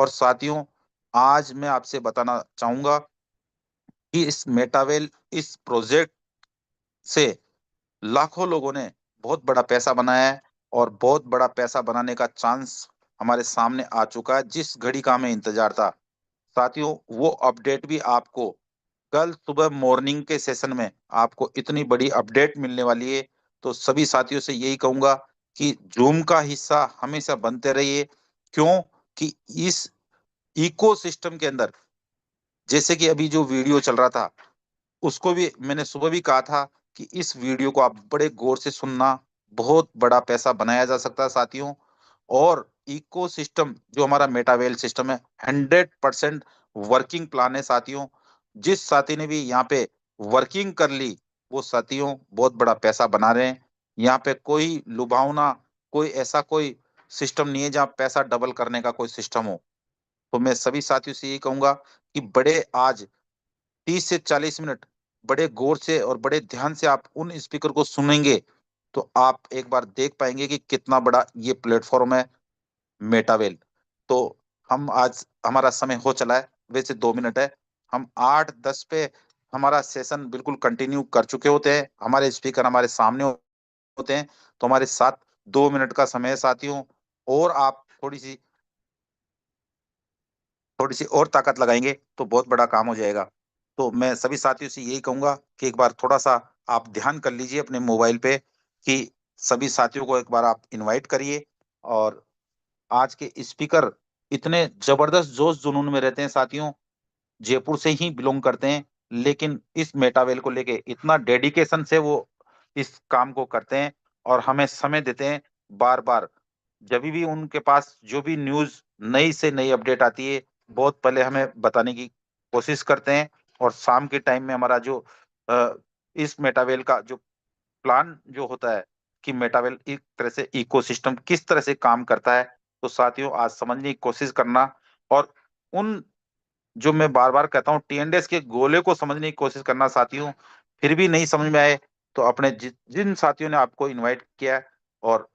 और साथियों, आज मैं आपसे बताना चाहूंगा कि इस मेटावेल, इस प्रोजेक्ट से लाखों लोगों ने बहुत बड़ा पैसा बनाया है, और बहुत बड़ा पैसा बनाने का चांस हमारे सामने आ चुका है। जिस घड़ी का हमें इंतजार था साथियों, वो अपडेट भी आपको कल सुबह मॉर्निंग के सेशन में आपको इतनी बड़ी अपडेट मिलने वाली है। तो सभी साथियों से यही कहूंगा कि जूम का हिस्सा हमेशा बनते रहिए। क्यों? कि इस इकोसिस्टम के अंदर, जैसे कि अभी जो वीडियो चल रहा था, उसको भी मैंने सुबह भी कहा था कि इस वीडियो को आप बड़े गौर से सुनना। बहुत बड़ा पैसा बनाया जा सकता है साथियों। और इकोसिस्टम जो हमारा मेटावेल सिस्टम है, 100% वर्किंग प्लान है साथियों। जिस साथी ने भी यहाँ पे वर्किंग कर ली, वो साथियों बहुत बड़ा पैसा बना रहे हैं। यहाँ पे कोई लुभावना, कोई ऐसा कोई सिस्टम नहीं है जहाँ पैसा डबल करने का कोई सिस्टम हो। तो मैं सभी साथियों से ये कहूंगा कि बड़े आज 30 से 40 मिनट बड़े गौर से और बड़े ध्यान से आप उन स्पीकर को सुनेंगे, तो आप एक बार देख पाएंगे कि कितना बड़ा ये प्लेटफॉर्म है मेटावेल। तो हम आज, हमारा समय हो चला है, वैसे 2 मिनट है। हम 8-10 पे हमारा सेशन बिल्कुल कंटिन्यू कर चुके होते हैं, हमारे स्पीकर हमारे सामने होते हैं। तो हमारे साथ 2 मिनट का समय है साथियों। और आप थोड़ी सी और ताकत लगाएंगे तो बहुत बड़ा काम हो जाएगा। तो मैं सभी साथियों से यही कहूंगा कि एक बार थोड़ा सा आप ध्यान कर लीजिए अपने मोबाइल पे, कि सभी साथियों को एक बार आप इनवाइट करिए। और आज के स्पीकर इतने जबरदस्त जोश जुनून में रहते हैं साथियों, जयपुर से ही बिलोंग करते हैं, लेकिन इस मेटावेल को लेके इतना डेडिकेशन से वो इस काम को करते हैं और हमें समय देते हैं। बार बार जब भी उनके पास जो भी न्यूज, नई से नई अपडेट आती है, बहुत पहले हमें बताने की कोशिश करते हैं। और शाम के टाइम में हमारा जो इस मेटावेल का जो प्लान जो होता है, कि मेटावेल एक तरह से इकोसिस्टम किस तरह से काम करता है, तो साथियों आज समझने की कोशिश करना। और उन, जो मैं बार बार कहता हूँ, टीएनडीएस के गोले को समझने की कोशिश करना साथियों। फिर भी नहीं समझ में आए तो अपने जिन साथियों ने आपको इनवाइट किया है, और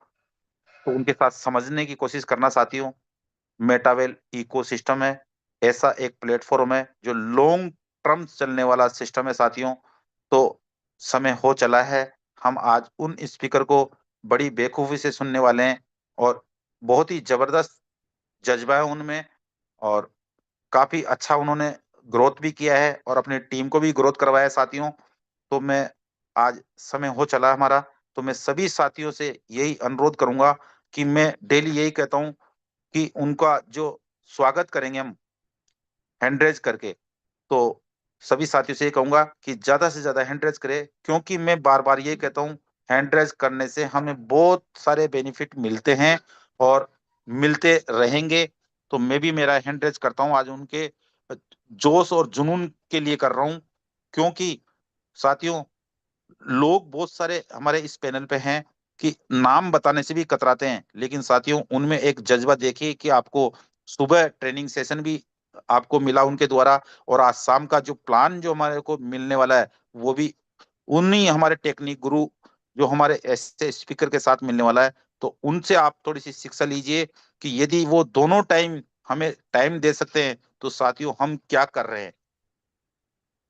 तो उनके साथ समझने की कोशिश करना साथियों। मेटावेल इकोसिस्टम है, ऐसा एक प्लेटफॉर्म है जो लॉन्ग टर्म चलने वाला सिस्टम है साथियों। तो समय हो चला है, हम आज उन स्पीकर को बड़ी बेखूफी से सुनने वाले हैं। और बहुत ही जबरदस्त जज्बा है उनमें, और काफी अच्छा उन्होंने ग्रोथ भी किया है और अपनी टीम को भी ग्रोथ करवाया है साथियों। तो मैं आज, समय हो चला हमारा, तो मैं सभी साथियों से यही अनुरोध करूंगा कि मैं डेली यही कहता हूँ कि उनका जो स्वागत करेंगे हम हैंड रेज करके। तो सभी साथियों से ये कहूंगा कि ज्यादा से ज्यादा हैंड रेज करें, क्योंकि मैं बार बार ये कहता हूँ, हैंड रेज करने से हमें बहुत सारे बेनिफिट मिलते हैं और मिलते रहेंगे। तो मैं भी मेरा हैंड रेज करता हूँ आज उनके जोश और जुनून के लिए कर रहा हूँ। क्योंकि साथियों, लोग बहुत सारे हमारे इस पैनल पे हैं कि नाम बताने से भी कतराते हैं, लेकिन साथियों उनमें एक जज्बा देखिए कि आपको सुबह ट्रेनिंग सेशन भी आपको मिला उनके द्वारा, और आज शाम का जो प्लान जो हमारे को मिलने वाला है, वो भी उन्हीं हमारे टेक्निक गुरु जो हमारे ऐसे स्पीकर के साथ मिलने वाला है। तो उनसे आप थोड़ी सी शिक्षा लीजिए कि यदि वो दोनों टाइम हमें टाइम दे सकते हैं, तो साथियों हम क्या कर रहे हैं।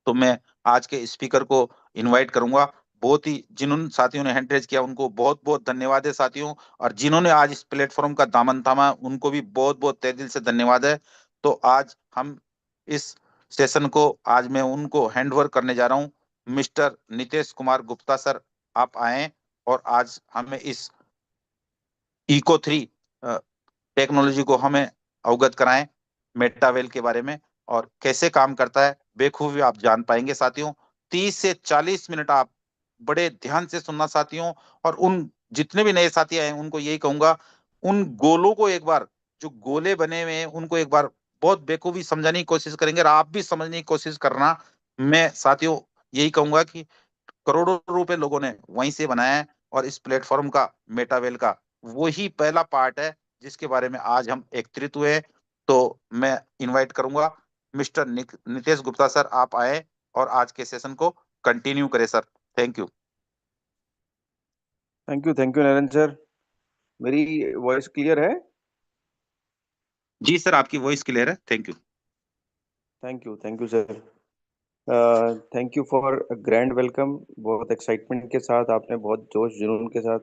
तो मैं आज के स्पीकर को इनवाइट करूंगा। बहुत ही, जिन्होंने साथियों ने हैंड रेज किया उनको बहुत बहुत धन्यवाद है साथियों। और जिन्होंने आज इस प्लेटफॉर्म का दामन थामा, उनको भी बहुत बहुत तहे दिल से धन्यवाद है। तो आज हम इस सेशन को, आज मैं उनको हैंड ओवर करने जा रहा हूँ। मिस्टर नितेश कुमार गुप्ता सर, आप आए और आज हमें इस इको 3 टेक्नोलॉजी को हमें अवगत कराएं, मेटावेल के बारे में और कैसे काम करता है, बेखूबी आप जान पाएंगे साथियों। 30 से 40 मिनट आप बड़े ध्यान से सुनना साथियों। और उन जितने भी नए साथी आए हैं, उनको यही कहूंगा, उन गोलों को एक बार, जो गोले बने हुए हैं, उनको एक बार बहुत बेखूबी समझाने की कोशिश करेंगे, और आप भी समझने की कोशिश करना। मैं साथियों यही कहूंगा कि करोड़ों रुपए लोगों ने वहीं से बनाया है, और इस प्लेटफॉर्म का, मेटावेल का, वही पहला पार्ट है जिसके बारे में आज हम एकत्रित हुए हैं। तो मैं इनवाइट करूंगा मिस्टर नितेश गुप्ता सर, आप आए और आज के सेशन को कंटिन्यू करें sir. Thank you. Thank you Narendra sir. मेरी वॉइस क्लियर है? जी सर, आपकी वॉइस क्लियर है। Thank you. Thank you sir. Thank you for grand welcome. बहुत एक्साइटमेंट के साथ आपने, बहुत जोश जुनून के साथ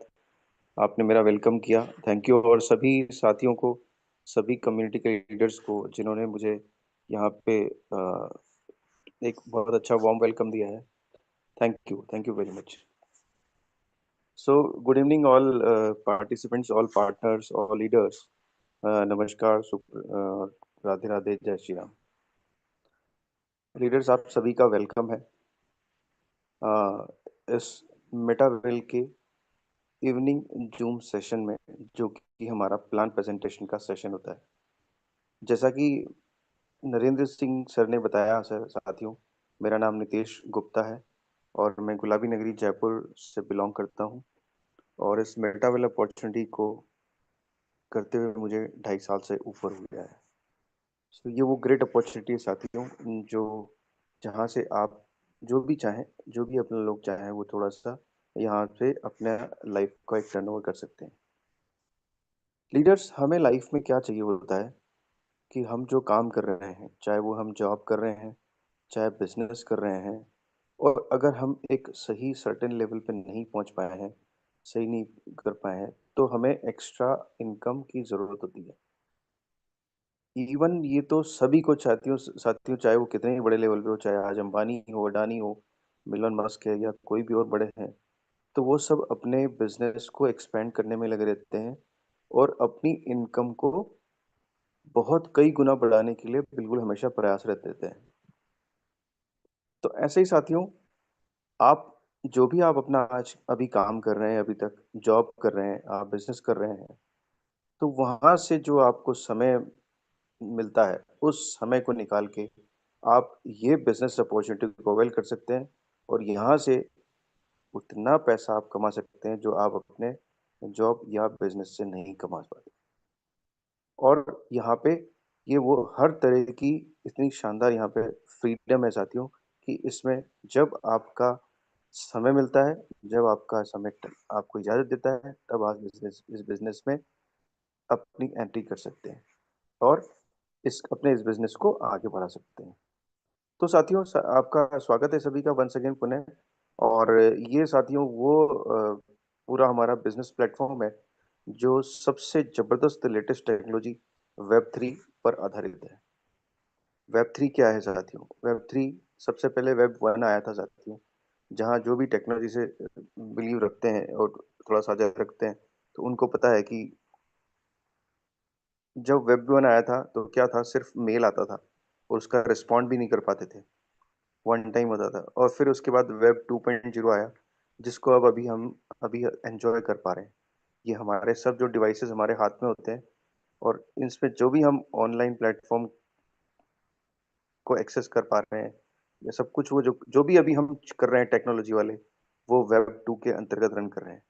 आपने मेरा वेलकम किया। Thank you. और सभी साथियों को, सभी कम्युनिटी के लीडर्स को जिन्होंने मुझे यहाँ पे एक बहुत अच्छा वार्म वेलकम दिया है। Thank you very much. So good evening all participants, all partners, all leaders. नमस्कार, राधे राधे, जय श्री राम। लीडर्स, आप सभी का वेलकम है इस मेटावेल के इवनिंग जूम सेशन में, जो कि हमारा प्लान प्रेजेंटेशन का सेशन होता है। जैसा कि नरेंद्र सिंह सर ने बताया, सर साथियों, मेरा नाम नितेश गुप्ता है और मैं गुलाबी नगरी जयपुर से बिलोंग करता हूं। और इस मेटावेल अपॉर्चुनिटी को करते हुए मुझे 2.5 साल से ऊपर हो गया है। तो ये वो ग्रेट अपॉर्चुनिटी है साथियों, जो जहाँ से आप जो भी चाहें, जो भी अपने लोग चाहें, वो थोड़ा सा यहाँ से अपने लाइफ का एक टर्न ओवर कर सकते हैं। लीडर्स, हमें लाइफ में क्या चाहिए होता है कि हम जो काम कर रहे हैं, चाहे वो हम जॉब कर रहे हैं, चाहे बिजनेस कर रहे हैं, और अगर हम एक सही सर्टेन लेवल पे नहीं पहुंच पाए हैं, सही नहीं कर पाए हैं, तो हमें एक्स्ट्रा इनकम की ज़रूरत होती है। इवन ये तो सभी को साथियों साथियों, चाहे वो कितने ही बड़े लेवल पे हो, चाहे आज अंबानी हो, अडानी हो, मिलन मस्क है, या कोई भी और बड़े हैं, तो वो सब अपने बिजनेस को एक्सपेंड करने में लगे रहते हैं और अपनी इनकम को बहुत कई गुना बढ़ाने के लिए बिल्कुल हमेशा प्रयास रहते थे। तो ऐसे ही साथियों, आप जो भी आप अपना आज अभी काम कर रहे हैं, अभी तक जॉब कर रहे हैं, आप बिजनेस कर रहे हैं, तो वहां से जो आपको समय मिलता है, उस समय को निकाल के आप ये बिजनेस अपॉर्चुनिटी को अवेल कर सकते हैं और यहाँ से उतना पैसा आप कमा सकते हैं जो आप अपने जॉब या बिजनेस से नहीं कमा पाते। और यहाँ पे ये वो हर तरह की इतनी शानदार यहाँ पे फ्रीडम है साथियों, कि इसमें जब आपका समय मिलता है, जब आपका समय आपको इजाज़त देता है, तब आप इस बिज़नेस में अपनी एंट्री कर सकते हैं और इस बिज़नेस को आगे बढ़ा सकते हैं। तो साथियों, आपका स्वागत है सभी का वंस अगेन पुनः। और ये साथियों वो पूरा हमारा बिजनेस प्लेटफॉर्म है जो सबसे जबरदस्त लेटेस्ट टेक्नोलॉजी वेब थ्री पर आधारित है। वेब थ्री क्या है साथियों? वेब थ्री, सबसे पहले वेब वन आया था साथियों, जहाँ जो भी टेक्नोलॉजी से बिलीव रखते हैं और थोड़ा साझा रखते हैं, तो उनको पता है कि जब वेब वन आया था तो क्या था, सिर्फ मेल आता था और उसका रिस्पॉन्ड भी नहीं कर पाते थे, वन टाइम होता था। और फिर उसके बाद वेब 2.0 आया, जिसको अब अभी हम अभी एंजॉय कर पा रहे हैं। ये हमारे सब जो डिवाइसेस हमारे हाथ में होते हैं, और इसमें जो भी हम ऑनलाइन प्लेटफॉर्म को एक्सेस कर पा रहे हैं, ये सब कुछ वो जो जो भी अभी हम कर रहे हैं टेक्नोलॉजी वाले, वो वेब टू के अंतर्गत रन कर रहे हैं।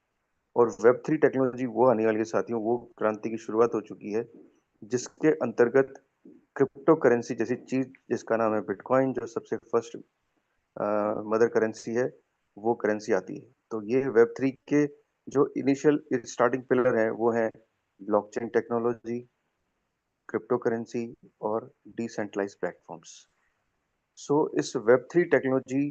और वेब थ्री टेक्नोलॉजी वो आने वाली है साथियों, वो क्रांति की शुरुआत हो चुकी है, जिसके अंतर्गत क्रिप्टो करेंसी जैसी चीज, जिसका नाम है बिटकॉइन, जो सबसे फर्स्ट मदर करेंसी है, वो करेंसी आती है। तो ये वेब थ्री के जो इनिशियल स्टार्टिंग पिलर है, वो है ब्लॉकचेन टेक्नोलॉजी, क्रिप्टो करेंसी और डिसेंट्रलाइज प्लेटफॉर्म्स। सो इस वेब थ्री टेक्नोलॉजी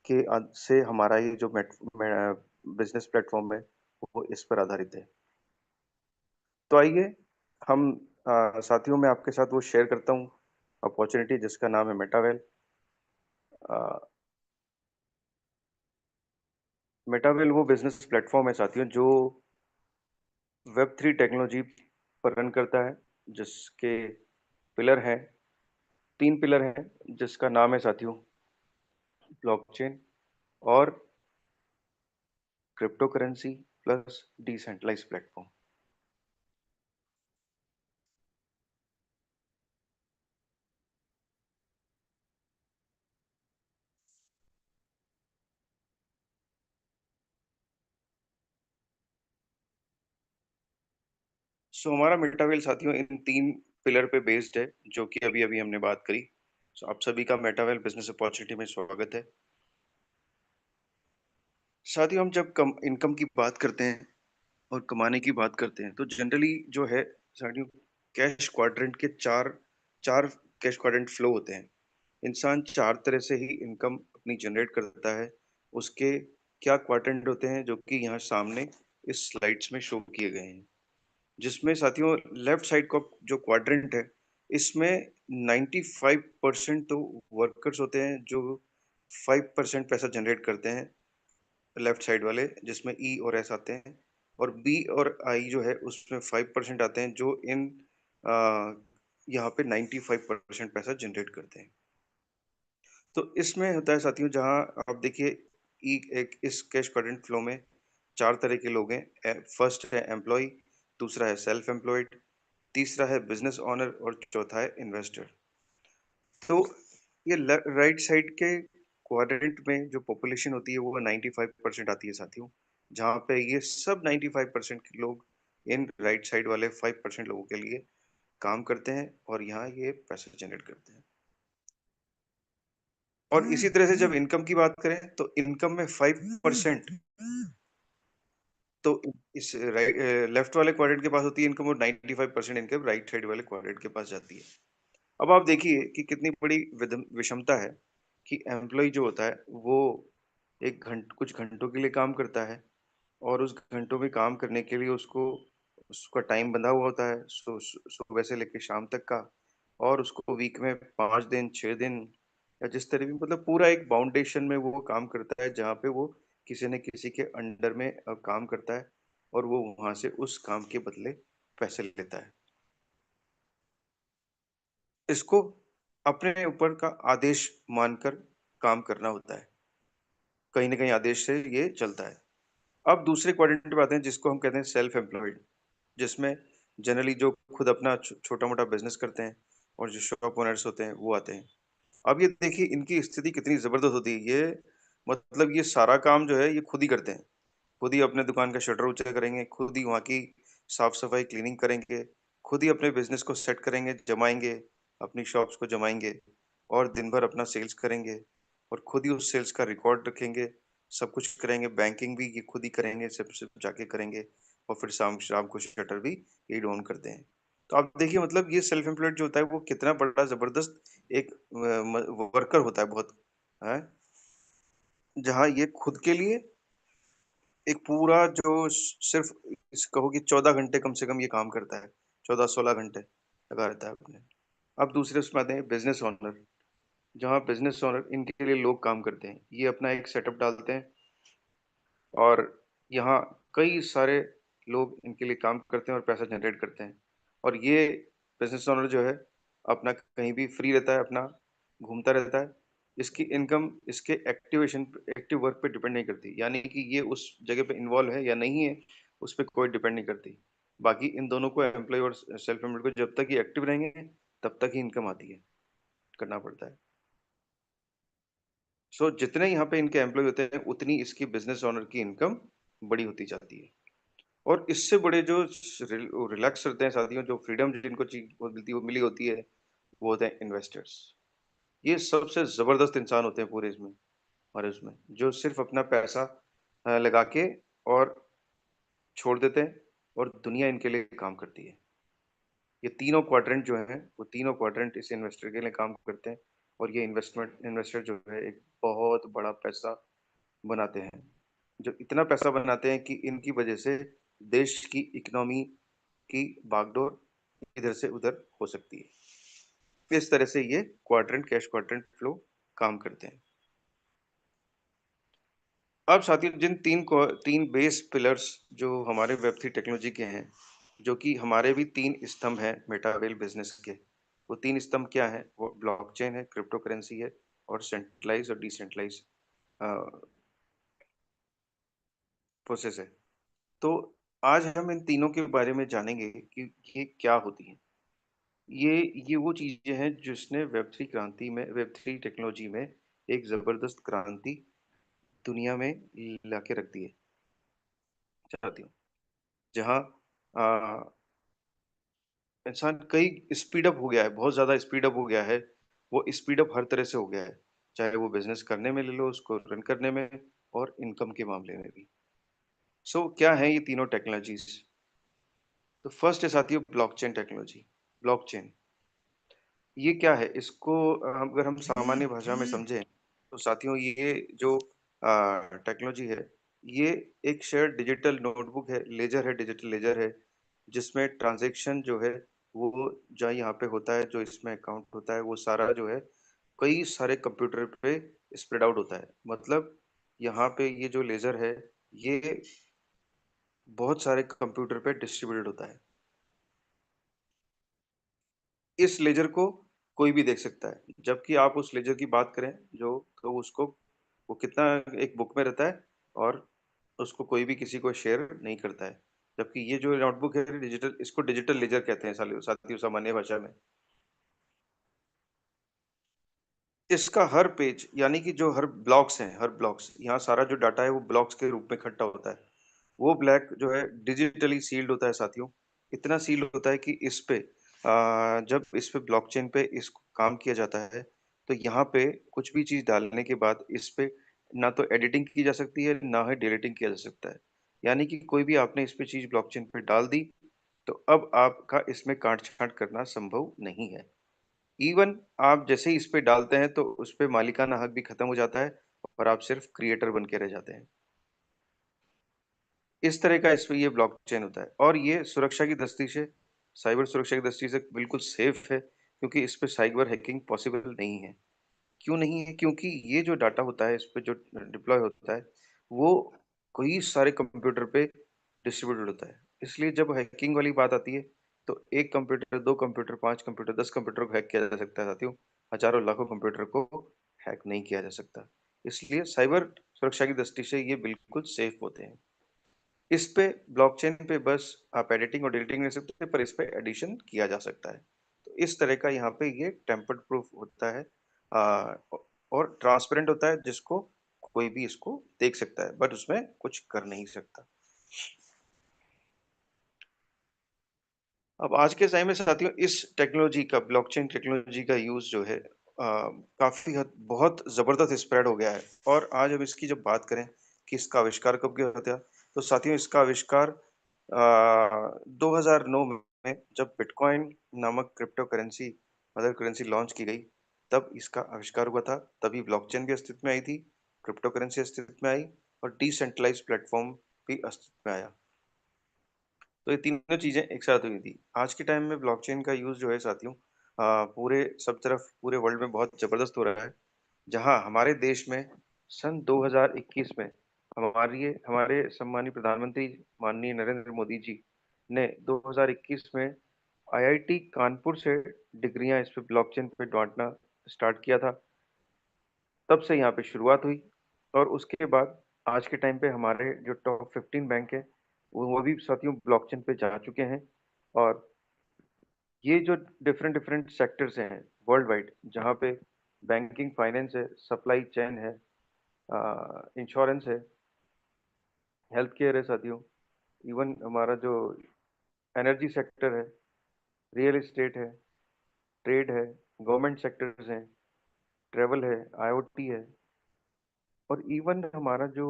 के से हमारा ये जो बिजनेस प्लेटफॉर्म है, वो इस पर आधारित है। तो आइए हम साथियों, में आपके साथ वो शेयर करता हूँ अपॉर्चुनिटी, जिसका नाम है मेटावेल। मेटावेल वो बिजनेस प्लेटफॉर्म है साथियों, जो वेब थ्री टेक्नोलॉजी पर रन करता है, जिसके पिलर हैं, 3 पिलर हैं, जिसका नाम है साथियों ब्लॉकचेन और cryptocurrency plus decentralize platform. So हमारा मेटावेल साथियों इन 3 पिलर पे बेस्ड है, जो कि अभी अभी हमने बात करी। सो आप सभी का मेटावेल बिजनेस अपॉर्चुनिटी में स्वागत है। साथियों, हम जब कम इनकम की बात करते हैं और कमाने की बात करते हैं, तो जनरली जो है साथियों, कैश क्वाड्रेंट के चार चार कैश क्वाड्रेंट फ्लो होते हैं। इंसान 4 तरह से ही इनकम अपनी जनरेट करता है। उसके क्या क्वाड्रेंट होते हैं जो कि यहाँ सामने इस स्लाइड्स में शो किए गए हैं। जिसमें साथियों लेफ्ट साइड का जो क्वाड्रेंट है, इसमें 95% तो वर्कर्स होते हैं जो 5% पैसा जनरेट करते हैं, लेफ्ट साइड वाले जिसमें ई और एस आते हैं, और बी और आई जो है उसमें 5% आते हैं जो इन यहाँ पे 95% पैसा जनरेट करते हैं। तो इसमें होता है साथियों, जहाँ आप देखिए एक इस कैश क्वाड्रेंट फ्लो में 4 तरह के लोग हैं। फर्स्ट है एम्प्लॉय, दूसरा है सेल्फ एम्प्लॉयड, तीसरा है बिजनेस ओनर और चौथा है इन्वेस्टर। तो ये राइट साइड के क्वाड्रेंट में जो पॉपुलेशन होती है वो 95% आती है साथियों, जहाँ पे ये सब 95% के लोग इन राइट साइड वाले 5% लोगों के लिए काम करते हैं और यहाँ ये पैसे जनरेट करते हैं। और इसी तरह से जब इनकम की बात करें तो इनकम में 5% तो इस लेफ्ट वाले क्वाड्रेंट के पास होती है इनकम, और 95% इनकम राइट साइड वाले क्वाड्रेंट के पास जाती है। अब आप देखिए कि कितनी बड़ी विषमता है कि एम्प्लॉय जो होता है वो कुछ घंटों के लिए काम करता है, और उस घंटों में काम करने के लिए उसको उसका टाइम बंधा हुआ होता है, सुबह से लेकर शाम तक का। और उसको वीक में 5 दिन 6 दिन या जिस तरह भी, मतलब पूरा एक बाउंडेशन में वो काम करता है, जहाँ पे वो किसी न किसी के अंडर में काम करता है, और वो वहां से उस काम के बदले पैसे लेता है। इसको अपने ऊपर का आदेश मानकर काम करना होता है। कहीं न कहीं आदेश से ये चलता है। अब दूसरे क्वाड्रेंट पे आते हैं जिसको हम कहते हैं सेल्फ एम्प्लॉयड, जिसमें जनरली जो खुद अपना छोटा-मोटा बिज़नेस करते हैं और जो शॉप ओनर्स होते हैं वो आते हैं। अब ये देखिए इनकी स्थिति कितनी ज़बरदस्त होती है। ये मतलब ये सारा काम जो है ये खुद ही करते हैं। खुद ही अपने दुकान का शटर ऊँचा करेंगे, खुद ही वहाँ की साफ-सफाई क्लीनिंग करेंगे, खुद ही अपने बिज़नेस को सेट करेंगे, जमाएँगे, अपनी शॉप्स को जमाएँगे और दिन भर अपना सेल्स करेंगे, और खुद ही उस सेल्स का रिकॉर्ड रखेंगे, सब कुछ करेंगे, बैंकिंग भी ये खुद ही करेंगे, सब जाके करेंगे, और फिर शाम शाम को शटर भी यही ऑन करते हैं। तो आप देखिए मतलब ये सेल्फ एम्प्लॉयड जो होता है वो कितना बड़ा ज़बरदस्त एक वर्कर होता है बहुत, हैं? जहाँ ये खुद के लिए एक पूरा जो सिर्फ इस कहो कि 14 घंटे कम से कम ये काम करता है, 14-16 घंटे लगा रहता है अपने। अब दूसरे उसमें आते हैं बिज़नेस ओनर, जहाँ बिज़नेस ओनर इनके लिए लोग काम करते हैं। ये अपना एक सेटअप डालते हैं और यहाँ कई सारे लोग इनके लिए काम करते हैं और पैसा जनरेट करते हैं। और ये बिज़नेस ओनर जो है अपना कहीं भी फ्री रहता है, अपना घूमता रहता है। इसकी इनकम इसके एक्टिव वर्क पे डिपेंड नहीं करती। यानी कि ये उस जगह पे इन्वॉल्व है या नहीं है, उस पे कोई डिपेंड नहीं करती। बाकी इन दोनों को, एम्प्लॉयी और सेल्फ एम्प्लॉयड को, जब तक ये एक्टिव रहेंगे, तब तक ही इनकम आती है, करना पड़ता है। सो जितने यहाँ पे इनके एम्प्लॉयी होते हैं, उतनी इसकी बिज़नेस ओनर की इनकम बड़ी होती जाती है। और इससे बड़े जो रिलैक्स रहते हैं साथियों, जो फ्रीडम जिनको चीज वो मिलती वो मिली होती है, वो होते हैं इन्वेस्टर्स। ये सबसे जबरदस्त इंसान होते हैं पूरे इसमें, हमारे उसमें, जो सिर्फ अपना पैसा लगा के और छोड़ देते हैं, और दुनिया इनके लिए काम करती है। ये तीनों क्वाड्रेंट जो हैं, वो तीनों क्वाड्रेंट इस इन्वेस्टर के लिए काम करते हैं, और ये इन्वेस्टर जो है एक बहुत बड़ा पैसा बनाते हैं। जो इतना पैसा बनाते हैं कि इनकी वजह से देश की इकोनॉमी की बागडोर इधर से उधर हो सकती है। इस तरह से ये कैश क्वाड्रेंट फ्लो काम करते हैं। अब साथियों जिन तीन बेस पिलर्स जो हमारे वेब3 टेक्नोलॉजी के हैं, जो कि हमारे भी 3 स्तंभ हैं मेटावेल बिजनेस के। वो 3 स्तंभ क्या हैं? वो ब्लॉकचेन है, क्रिप्टो करेंसी है, और सेंट्रलाइज़ और डिसेंट्रलाइज़ अ, प्रोसेस है। तो आज हम इन तीनों के बारे में जानेंगे कि ये क्या होती हैं। ये ये वो चीज़ें हैं जिसने वेब थ्री टेक्नोलॉजी में एक ज़बरदस्त क्रांति दुनिया में लाके रख दी है साथियों। जहाँ अ, इंसान कई स्पीड अप हो गया है, बहुत ज़्यादा स्पीड अप हो गया है। वो स्पीड अप हर तरह से हो गया है, चाहे वो बिज़नेस करने में ले लो, उसको रन करने में, और इनकम के मामले में भी। क्या हैं ये तीनों टेक्नोलॉजीज़? तो फर्स्ट है साथियों ब्लॉकचेन टेक्नोलॉजी। ब्लॉकचेन ये क्या है? इसको अगर हम सामान्य भाषा में समझें, तो साथियों ये जो टेक्नोलॉजी है, ये एक शेयर्ड डिजिटल नोटबुक है, लेजर है, डिजिटल लेजर है, जिसमें ट्रांज़ैक्शन जो है, वो जो यहाँ पे होता है, जो इसमें अकाउंट होता है, वो सारा जो है, कई सारे कंप्यूटर पे स्प्रेड आउट होता है। मतलब यहाँ पे ये जो लेज़र है, ये बहुत सारे कंप्यूटर पे डिस्ट्रीब्यूटेड होता है। इस लेज़र को कोई भी देख सकता है, जबकि आप उस लेज़र की बात करें जो तो उसको वो कितना एक बुक में रहता है और उसको कोई भी किसी को शेयर नहीं करता है। जबकि ये जो नोटबुक है डिजिटल इसको डिजिटल लेज़र कहते हैं साथियों सामान्य भाषा में। इसका हर पेज यानी कि जो हर ब्लॉक्स हैं, हर ब्लॉक्स यहाँ सारा जो डाटा है वो ब्लॉक्स के रूप में इकट्ठा होता है। वो ब्लैक जो है डिजिटली सील्ड होता है साथियों। इतना सील्ड होता है कि इस पे जब इस पे ब्लॉकचेन पे इस काम किया जाता है, तो यहाँ पे कुछ भी चीज़ डालने के बाद इस पे ना तो एडिटिंग की जा सकती है, ना ही डिलीटिंग किया जा सकता है। यानी कि कोई भी आपने इस पे चीज़ ब्लॉकचेन पे डाल दी, तो अब आपका इसमें काट-छाँट करना संभव नहीं है। इवन आप जैसे ही इस पे डालते हैं, तो उस पे मालिकाना हक भी खत्म हो जाता है और आप सिर्फ़ क्रिएटर बन के रह जाते हैं। इस तरह का इसमें ये ब्लॉकचेन होता है और ये सुरक्षा की दृष्टि से साइबर सुरक्षा की दृष्टि से बिल्कुल सेफ है क्योंकि इस पे साइबर हैकिंग पॉसिबल नहीं है। क्यों नहीं है? क्योंकि ये जो डाटा होता है, इस पे जो डिप्लॉय होता है, वो कई सारे कंप्यूटर पे डिस्ट्रीब्यूटेड होता है। इसलिए जब हैकिंग वाली बात आती है, तो 1 कंप्यूटर, 2 कंप्यूटर, 5 कंप्यूटर, 10 कंप्यूटर को हैक किया जा सकता है साथियों। हज़ारों, लाखों कंप्यूटर को हैक नहीं किया जा सकता। इसलिए साइबर सुरक्षा की दृष्टि से ये बिल्कुल सेफ होते हैं। इस पे ब्लॉकचेन पे बस आप एडिटिंग और डिलीटिंग नहीं कर सकते, पर इस पे एडिशन किया जा सकता है। तो इस तरह का यहाँ पे ये टेम्पर्ड प्रूफ होता है और ट्रांसपेरेंट होता है जिसको कोई भी इसको देख सकता है, बट उसमें कुछ कर नहीं सकता। अब आज के टाइम में साथियों इस टेक्नोलॉजी का ब्लॉकचेन टेक्नोलॉजी का यूज़ जो है काफ़ी हद बहुत ज़बरदस्त स्प्रेड हो गया है और आज अब इसकी जब बात करें कि इसका आविष्कार कब किया था, तो साथियों इसका आविष्कार 2009 में जब बिटकॉइन नामक crypto currency mother currency launch की गई, तब इसका आविष्कार हुआ था। तभी ब्लॉकचेन भी अस्तित्व में आई थी, क्रिप्टो करेंसी अस्तित्व में आई और डिसेंट्रलाइज्ड प्लेटफ़ॉर्म भी अस्तित्व में आया। तो ये तीनों चीज़ें एक साथ हुई थी। आज के टाइम में ब्लॉकचेन का यूज़ जो है साथियों पूरे सब तरफ पूरे वर्ल्ड में बहुत ज़बरदस्त हो रहा है। जहाँ हमारे देश में सन 2021 में हमारे सम्मानीय प्रधानमंत्री माननीय नरेंद्र मोदी जी ने 2021 में आईआईटी कानपुर से डिग्रियाँ इस पे ब्लॉकचेन पे बाँटना स्टार्ट किया था। तब से यहाँ पे शुरुआत हुई और उसके बाद आज के टाइम पे हमारे जो टॉप 15 बैंक हैं, वो भी साथियों ब्लॉकचेन पे जा चुके हैं और ये जो डिफरेंट डिफरेंट सेक्टर्स हैं वर्ल्ड वाइड, जहाँ पे बैंकिंग, फाइनेंस है, सप्लाई चेन है, इंश्योरेंस है, हेल्थ केयर है साथियों, इवन हमारा जो एनर्जी सेक्टर है, रियल एस्टेट है, ट्रेड है, गवर्नमेंट सेक्टर्स हैं, ट्रैवल है, आईओटी है और इवन हमारा जो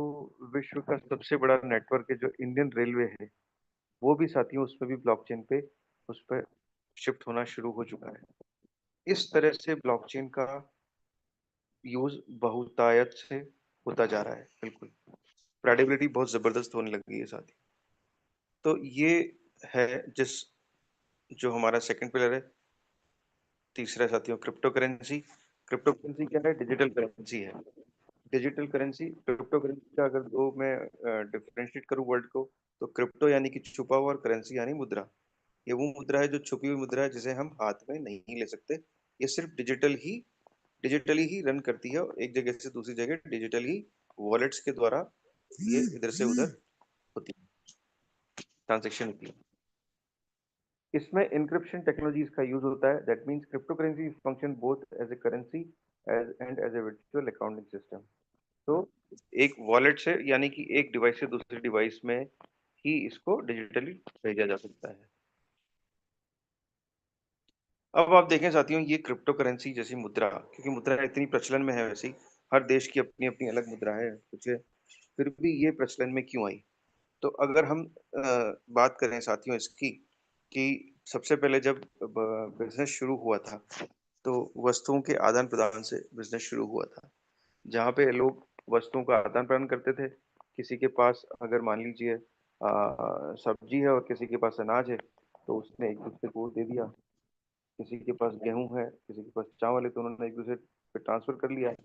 विश्व का सबसे बड़ा नेटवर्क है जो इंडियन रेलवे है, वो भी साथियों उसमें भी ब्लॉकचेन पे उस पे शिफ्ट होना शुरू हो चुका है। इस तरह से ब्लॉकचेन का यूज़ बहुतायत से होता जा रहा है, बिल्कुल। क्रेडिबिलिटी बहुत ज़बरदस्त होने लग गई है साथ ही। तो ये है जिस जो हमारा सेकंड पिलर है, तीसरा साथियों क्रिप्टो करेंसी। क्रिप्टो करेंसी क्या है? डिजिटल करेंसी है। डिजिटल करेंसी, क्रिप्टो करेंसी का अगर 2 मैं डिफरेंशिएट करूँ वर्ड को, तो क्रिप्टो यानी कि छुपा हुआ और करेंसी यानी मुद्रा। ये वो मुद्रा है जो छुपी हुई मुद्रा है जिसे हम हाथ में नहीं ले सकते। ये सिर्फ़ डिजिटली ही रन करती है और एक जगह से दूसरी जगह डिजिटल ही वॉलेट्स के द्वारा ये इधर से उधर होती है, ट्रांज़ैक्शन होती है। इसमें एन्क्रिप्शन टेक्नोलॉजीज़ का यूज़ होता है। That means crypto currency function both as a currency as a virtual accounting system. तो एक वॉलेट से यानी कि एक डिवाइस से दूसरे डिवाइस में ही इसको डिजिटली भेजा जा सकता है। अब आप देखें साथियों ये क्रिप्टो करेंसी जैसी मुद्रा क्योंकि मुद्रा इतनी प्रचलन में है वैसे ही, हर देश की अपनी-अपनी अलग मुद्रा है, कुछ है, फिर भी ये प्रचलन में क्यों आई? तो अगर हम बात करें साथियों इसकी कि सबसे पहले जब बिजनेस शुरू हुआ था, तो वस्तुओं के आदान प्रदान से बिजनेस शुरू हुआ था, जहाँ पे लोग वस्तुओं का आदान प्रदान करते थे। किसी के पास अगर मान लीजिए सब्जी है और किसी के पास अनाज है, तो उसने एक दूसरे को दे दिया। किसी के पास गेहूं है, किसी के पास चावल है, तो उन्होंने एक दूसरे पे ट्रांसफर कर लिया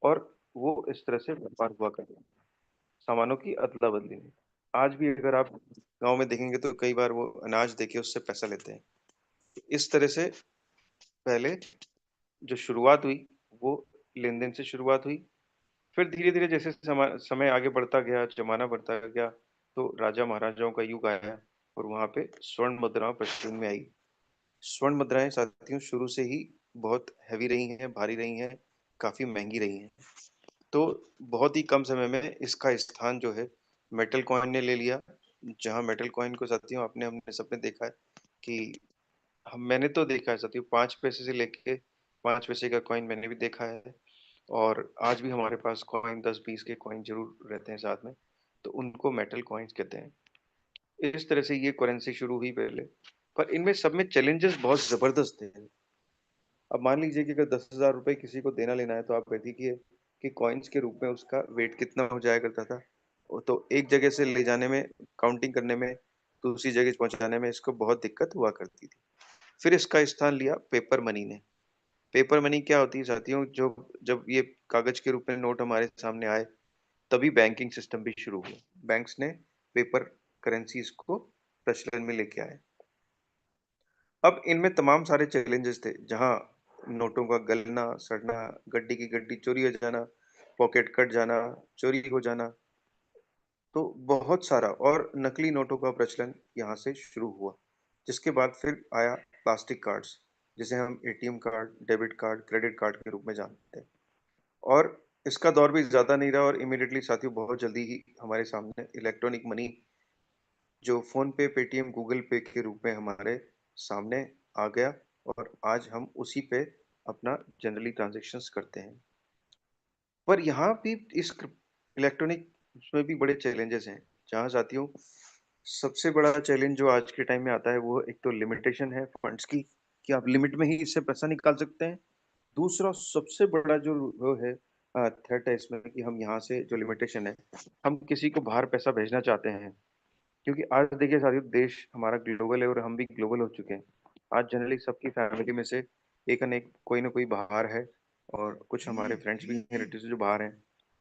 और वो इस तरह से व्यापार हुआ करता है, सामानों की अदला बदली में। आज भी अगर आप गांव में देखेंगे तो कई बार वो अनाज देके उससे पैसा लेते हैं। इस तरह से पहले जो शुरुआत हुई, वो लेन-देन से शुरुआत हुई। फिर धीरे-धीरे जैसे समय आगे बढ़ता गया, ज़माना बढ़ता गया, तो राजा-महाराजाओं का युग आया और वहाँ पे स्वर्ण मुद्राएँ प्रचलन में आई। स्वर्ण मुद्राएँ साथियों शुरू से ही बहुत हेवी रही हैं, भारी रही हैं, काफ़ी महँगी रही हैं। तो बहुत ही कम समय में इसका स्थान जो है मेटल कॉइन ने ले लिया, जहाँ मेटल कॉइन को साथियों आपने हमने सबने देखा है कि हम मैंने तो देखा है साथियों 5 पैसे से लेके 5 पैसे का कॉइन मैंने भी देखा है और आज भी हमारे पास कॉइन 10-20 के कॉइन ज़रूर रहते हैं साथ में, तो उनको मेटल कॉइन्स कहते हैं। इस तरह से ये करेंसी शुरू हुई पहले, पर इनमें सब में चैलेंजेस बहुत ज़बरदस्त थे। अब मान लीजिए कि अगर ₹10,000 किसी को देना लेना है, तो आप देखिए कि कॉइन्स के रूप में उसका वेट कितना हो जाया करता था। वो तो एक जगह से ले जाने में, काउंटिंग करने में, दूसरी जगह पहुँचाने में इसको बहुत दिक्कत हुआ करती थी। फिर इसका स्थान लिया पेपर मनी ने। पेपर मनी क्या होती है साथियों, जो जब ये कागज़ के रूप में नोट हमारे सामने आए, तभी बैंकिंग सिस्टम भी शुरू हुआ। बैंक्स ने पेपर करेंसीज़ को प्रचलन में लेके आए। अब इनमें तमाम सारे चैलेंजेस थे, जहाँ नोटों का गलना, सड़ना, गड्डी की गड्डी चोरी हो जाना, पॉकेट कट जाना, चोरी हो जाना, तो बहुत सारा और नकली नोटों का प्रचलन यहाँ से शुरू हुआ। जिसके बाद फिर आया प्लास्टिक कार्ड्स, जिसे हम ATM card, debit card, credit card के रूप में जानते हैं। और इसका दौर भी ज़्यादा नहीं रहा और इमीडिएटली साथियों बहुत जल्दी ही हमारे सामने इलेक्ट्रॉनिक मनी जो फ़ोन पे, पेटीएम, गूगल पे के रूप में हमारे सामने आ गया और आज हम उसी पे अपना जनरली ट्रांज़ैक्शंस करते हैं। पर यहाँ भी इस इलेक्ट्रॉनिक उसमें भी बड़े चैलेंजेस हैं, जहाँ साथियों सबसे बड़ा चैलेंज जो आज के टाइम में आता है, वो एक तो लिमिटेशन है फंड्स की, कि आप लिमिट में ही इससे पैसा निकाल सकते हैं। दूसरा सबसे बड़ा जो वो है थ्रेट है इसमें कि हम यहाँ से जो लिमिटेशन है, हम किसी को बाहर पैसा भेजना चाहते हैं, क्योंकि आज देखिए साथियों देश हमारा ग्लोबल है और हम भी ग्लोबल हो चुके हैं। आज जनरली सबकी फैमिली में से एक न एक कोई न कोई बाहर है और कुछ हमारे फ्रेंड्स भी हैं, रिलेटिव्स जो बाहर हैं।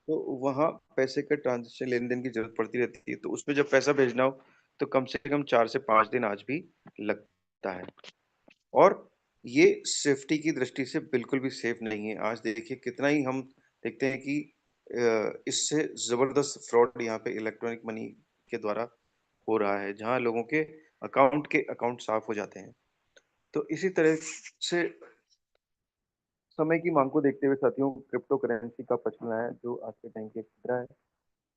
तो वहाँ पैसे का ट्रांज़ैक्शन लेन-देन की ज़रूरत पड़ती रहती है। तो उसमें जब पैसा भेजना हो, तो कम से कम 4 से 5 दिन आज भी लगता है। और ये सेफ्टी की दृष्टि से बिल्कुल भी सेफ नहीं है। आज देखिए कितना ही हम देखते हैं कि इससे ज़बरदस्त फ्रॉड यहाँ पे इलेक्ट्रॉनिक मनी के द्वारा हो रहा है, जहाँ लोगों के अकाउंट साफ़ हो जाते हैं। तो इसी तरह से समय की माँग को देखते हुए साथियों क्रिप्टो करेंसी का प्रचलन आया, जो आज के टाइम की एक मुद्रा है।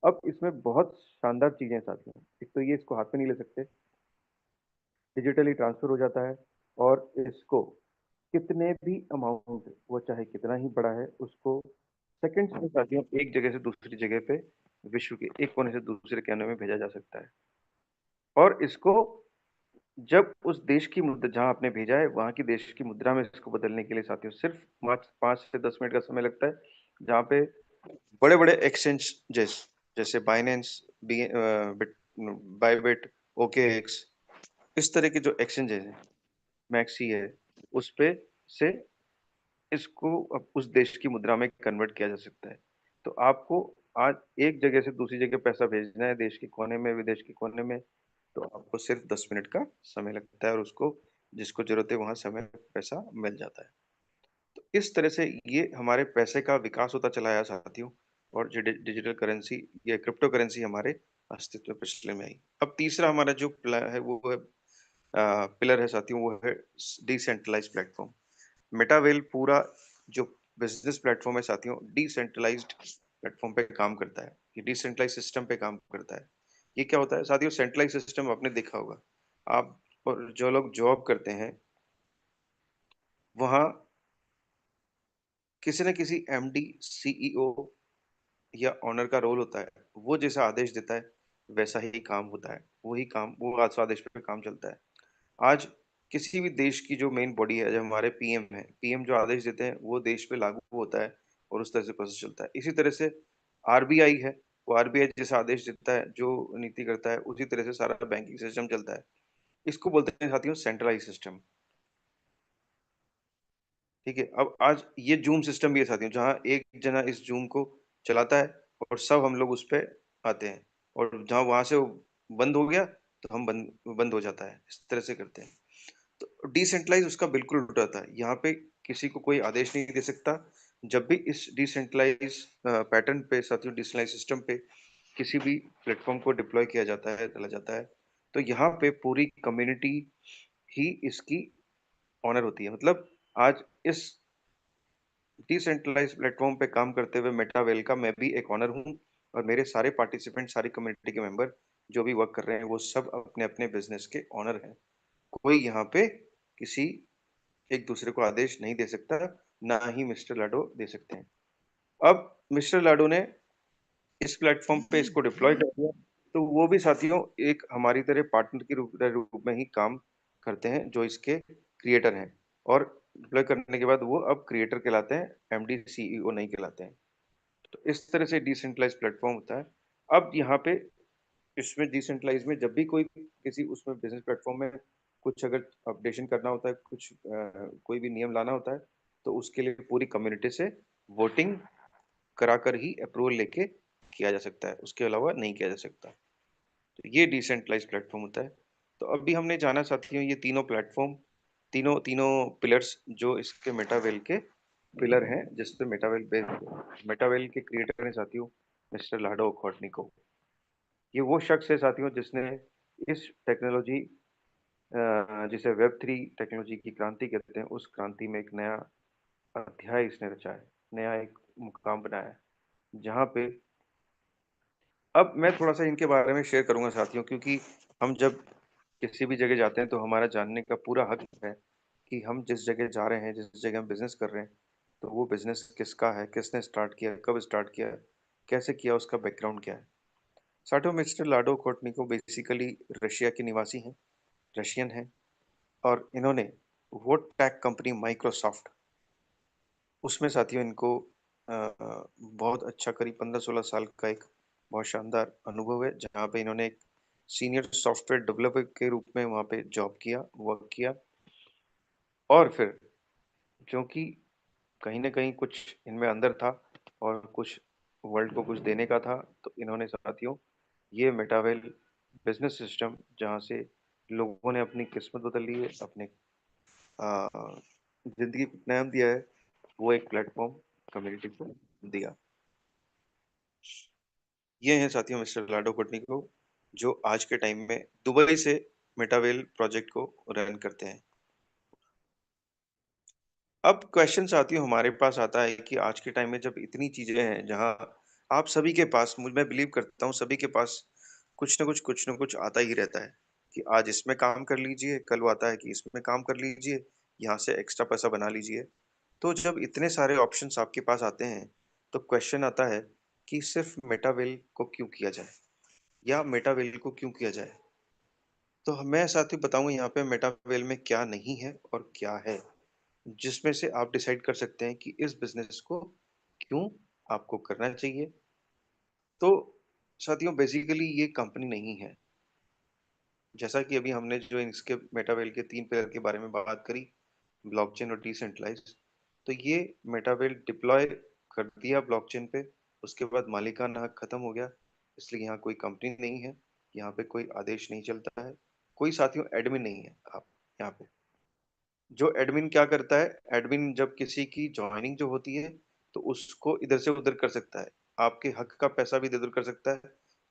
अब इसमें बहुत शानदार चीज़ें हैं साथियों। एक तो ये इसको हाथ में नहीं ले सकते, डिजिटली ट्रांसफ़र हो जाता है और इसको कितने भी अमाउंट वो चाहे कितना ही बड़ा है, उसको सेकंड्स में साथियों एक जगह से दूसरी जगह पे विश्व के एक कोने से दूसरे कोने में भेजा जा सकता है। और इसको जब उस देश की मुद्रा जहाँ आपने भेजा है, वहाँ की देश की मुद्रा में इसको बदलने के लिए साथियों सिर्फ़ 5 से 10 मिनट का समय लगता है, जहाँ पे बड़े-बड़े एक्सचेंजेस जैसे बाइनेंस, बायबिट, ओकेएक्स इस तरह के जो एक्सचेंजेस हैं, मैक्सी है, उस पे से इसको अब उस देश की मुद्रा में कन्वर्ट किया जा सकता है। तो आपको आज एक जगह से दूसरी जगह पैसा भेजना है देश के कोने में, विदेश के कोने में, तो आपको सिर्फ़ 10 मिनट का समय लगता है और उसको जिसको ज़रूरत है वहाँ समय पैसा मिल जाता है। तो इस तरह से ये हमारे पैसे का विकास होता चला आया साथियों और डिजिटल करेंसी या क्रिप्टो करेंसी हमारे अस्तित्व में प्रचलन में आई। अब तीसरा हमारा जो पिलर है साथियों वो है डिसेंट्रलाइज्ड प्लेटफ़ॉर्म। मेटावेल पूरा जो बिज़नेस प्लेटफ़ॉर्म है साथियों डिसेंट्रलाइज्ड प्लेटफ़ॉर्म पे काम करता है। ये डिसेंट्रलाइज़्ड सिस्टम पे काम करता है। ये क्या होता है साथियों सेंट्रलाइज़्ड सिस्टम आपने देखा होगा। आप और जो लोग जॉब करते हैं, वहाँ किसी न किसी एमडी, सीईओ या ओनर का रोल होता है। वो जैसा आदेश देता है, वैसा ही काम होता है। वही काम वो आदेश पे काम चलता है। आज किसी भी देश की जो मेन बॉडी है, जो हमारे पीएम है, पीएम जो आदेश देते हैं वो देश पे लागू होता है और उस तरह से प्रोसेस चलता है। इसी तरह से आरबीआई है, वो आरबीआई जैसा आदेश देता है, जो नीति करता है, उसी तरह से सारा बैंकिंग सिस्टम चलता है। इसको बोलते हैं साथियों सेंट्रलाइज़ सिस्टम। ठीक है? अब आज ये जूम सिस्टम भी है साथियों, जहाँ एक जना इस जूम को चलाता है और सब हम लोग उस पे आते हैं, और जहाँ वहाँ से वो बंद हो गया, तो हम बंद बंद हो जाता है। इस तरह से करते हैं। तो डिसेंट्रलाइज़ उसका बिल्कुल उल्टा होता है। यहाँ पे किसी को कोई आदेश नहीं दे सकता। जब भी इस डिसेंट्रलाइज़ पैटर्न पे साथियों, डिसेंट्रलाइज़ सिस्टम पे किसी भी प्लेटफ़ॉर्म को डिप्लॉय किया जाता है, डाला जाता है, तो यहाँ पे पूरी कम्युनिटी ही इसकी ओनर होती है। मतलब आज इस डिसेंट्रलाइज्ड प्लेटफ़ॉर्म पे काम करते हुए मेटावेल का मैं भी एक ओनर हूँ, और मेरे सारे पार्टिसिपेंट, सारी कम्युनिटी के मेंबर जो भी वर्क कर रहे हैं, वो सब अपने-अपने बिज़नेस के ओनर हैं। कोई यहाँ पे किसी एक-दूसरे को आदेश नहीं दे सकता, ना ही मिस्टर लाडो दे सकते हैं। अब मिस्टर लाडो ने इस प्लेटफ़ॉर्म पे इसको डिप्लॉय कर दिया, तो वो भी साथियों एक हमारी तरह पार्टनर के रूप में ही काम करते हैं, जो इसके क्रिएटर हैं, और डिप्लॉय करने के बाद वो अब क्रिएटर कहलाते हैं, एमडी, सीईओ नहीं कहलाते हैं। तो इस तरह से डिसेंट्रलाइज़्ड प्लेटफ़ॉर्म होता है। अब यहाँ पे इसमें डिसेंट्रलाइज़ में जब भी कोई किसी उसमें बिज़नेस प्लेटफ़ॉर्म में कुछ अगर अपडेशन करना होता है, कुछ कोई भी नियम लाना होता है, तो उसके लिए पूरी कम्युनिटी से वोटिंग कराकर ही अप्रूवल लेके किया जा सकता है, उसके अलावा नहीं किया जा सकता। तो ये डिसेंट्रलाइज़्ड प्लेटफ़ॉर्म होता है। तो अभी हमने जाना साथियों ये तीनों प्लेटफ़ॉर्म, तीनों तीनों पिलर्स जो इसके मेटावेल के पिलर हैं, जिस पे मेटावेल बेस्ड है। मेटावेल के क्रिएटर हैं साथियों मिस्टर लाडो कोर्टनिको। ये वो शख्स है साथियों जिसने इस टेक्नोलॉजी जिसे वेब 3 टेक्नोलॉजी की क्रांति कहते हैं, उस क्रांति में एक नया अध्याय इसने रचा है, नया एक मुकाम बनाया है, जहाँ पे अब मैं थोड़ा-सा इनके बारे में शेयर करूँगा साथियों, क्योंकि हम जब किसी भी जगह जाते हैं तो हमारा जानने का पूरा हक है कि हम जिस जगह जा रहे हैं, जिस जगह हम बिज़नेस कर रहे हैं, तो वो बिज़नेस किसका है, किसने स्टार्ट किया, कब स्टार्ट किया, कैसे किया, उसका बैकग्राउंड क्या है। साथियों मिस्टर लाडो कोर्टनिको बेसिकली रशिया के निवासी हैं, रशियन हैं, और इन्होंने वो टेक कंपनी माइक्रोसॉफ्ट, उसमें साथियों इनको बहुत अच्छा करीब 15-16 साल का एक बहुत शानदार अनुभव है, जहाँ पे इन्होंने एक सीनियर सॉफ्टवेयर डेवलपर के रूप में वहाँ पे जॉब किया, वर्क किया, और फिर क्योंकि कहीं न कहीं कुछ इनमें अंदर था और कुछ वर्ल्ड को कुछ देने का था, तो इन्होंने साथियों ये मेटावेल बिज़नेस सिस्टम, जहाँ से लोगों ने अपनी किस्मत बदल ली है, अपने अ, ज़िंदगी को नाम दिया है, वो एक प्लेटफ़ॉर्म कम्युनिटी को दिया। ये हैं साथियों मिस्टर लाडो कोटनिको, जो आज के टाइम में दुबई से मेटावेल प्रोजेक्ट को रन करते हैं। अब क्वेश्चन साथियों हमारे पास आता है कि आज के टाइम में जब इतनी चीज़ें हैं, जहाँ आप सभी के पास, मुझ मैं बिलीव करता हूँ सभी के पास कुछ न कुछ आता ही रहता है, कि आज इसमें काम कर लीजिए, कल वो आता है कि इसमें काम कर लीजिए, यहाँ से एक्स्ट्रा पैसा बना लीजिए। तो जब इतने सारे ऑप्शंस आपके पास आते हैं, तो क्वेश्चन आता है कि सिर्फ़ मेटावेल को क्यों किया जाए? या मेटावेल को क्यों किया जाए? तो मैं साथियों बताऊँगा यहाँ पे मेटावेल में क्या नहीं है और क्या है, जिसमें से आप डिसाइड कर सकते हैं कि इस बिज़नेस को क्यों आपको करना चाहिए। तो साथियों बेसिकली ये कंपनी नहीं है। जैसा कि अभी हमने जो इसके मेटावेल के 3 पिलर के बारे में बात करी, ब्लॉकचेन और डिसेंट्रलाइज़्ड, तो ये मेटावेल डिप्लॉय कर दिया ब्लॉकचेन पे, उसके बाद मालिकाना हक खत्म हो गया, इसलिए यहाँ कोई कंपनी नहीं है, यहाँ पे कोई आदेश नहीं चलता है, कोई साथियों एडमिन नहीं है आप यहाँ पे। जो एडमिन क्या करता है, एडमिन जब किसी की जॉइनिंग जो होती है, तो उसको इधर से उधर कर सकता है। आपके हक का पैसा भी इधर-उधर कर सकता है,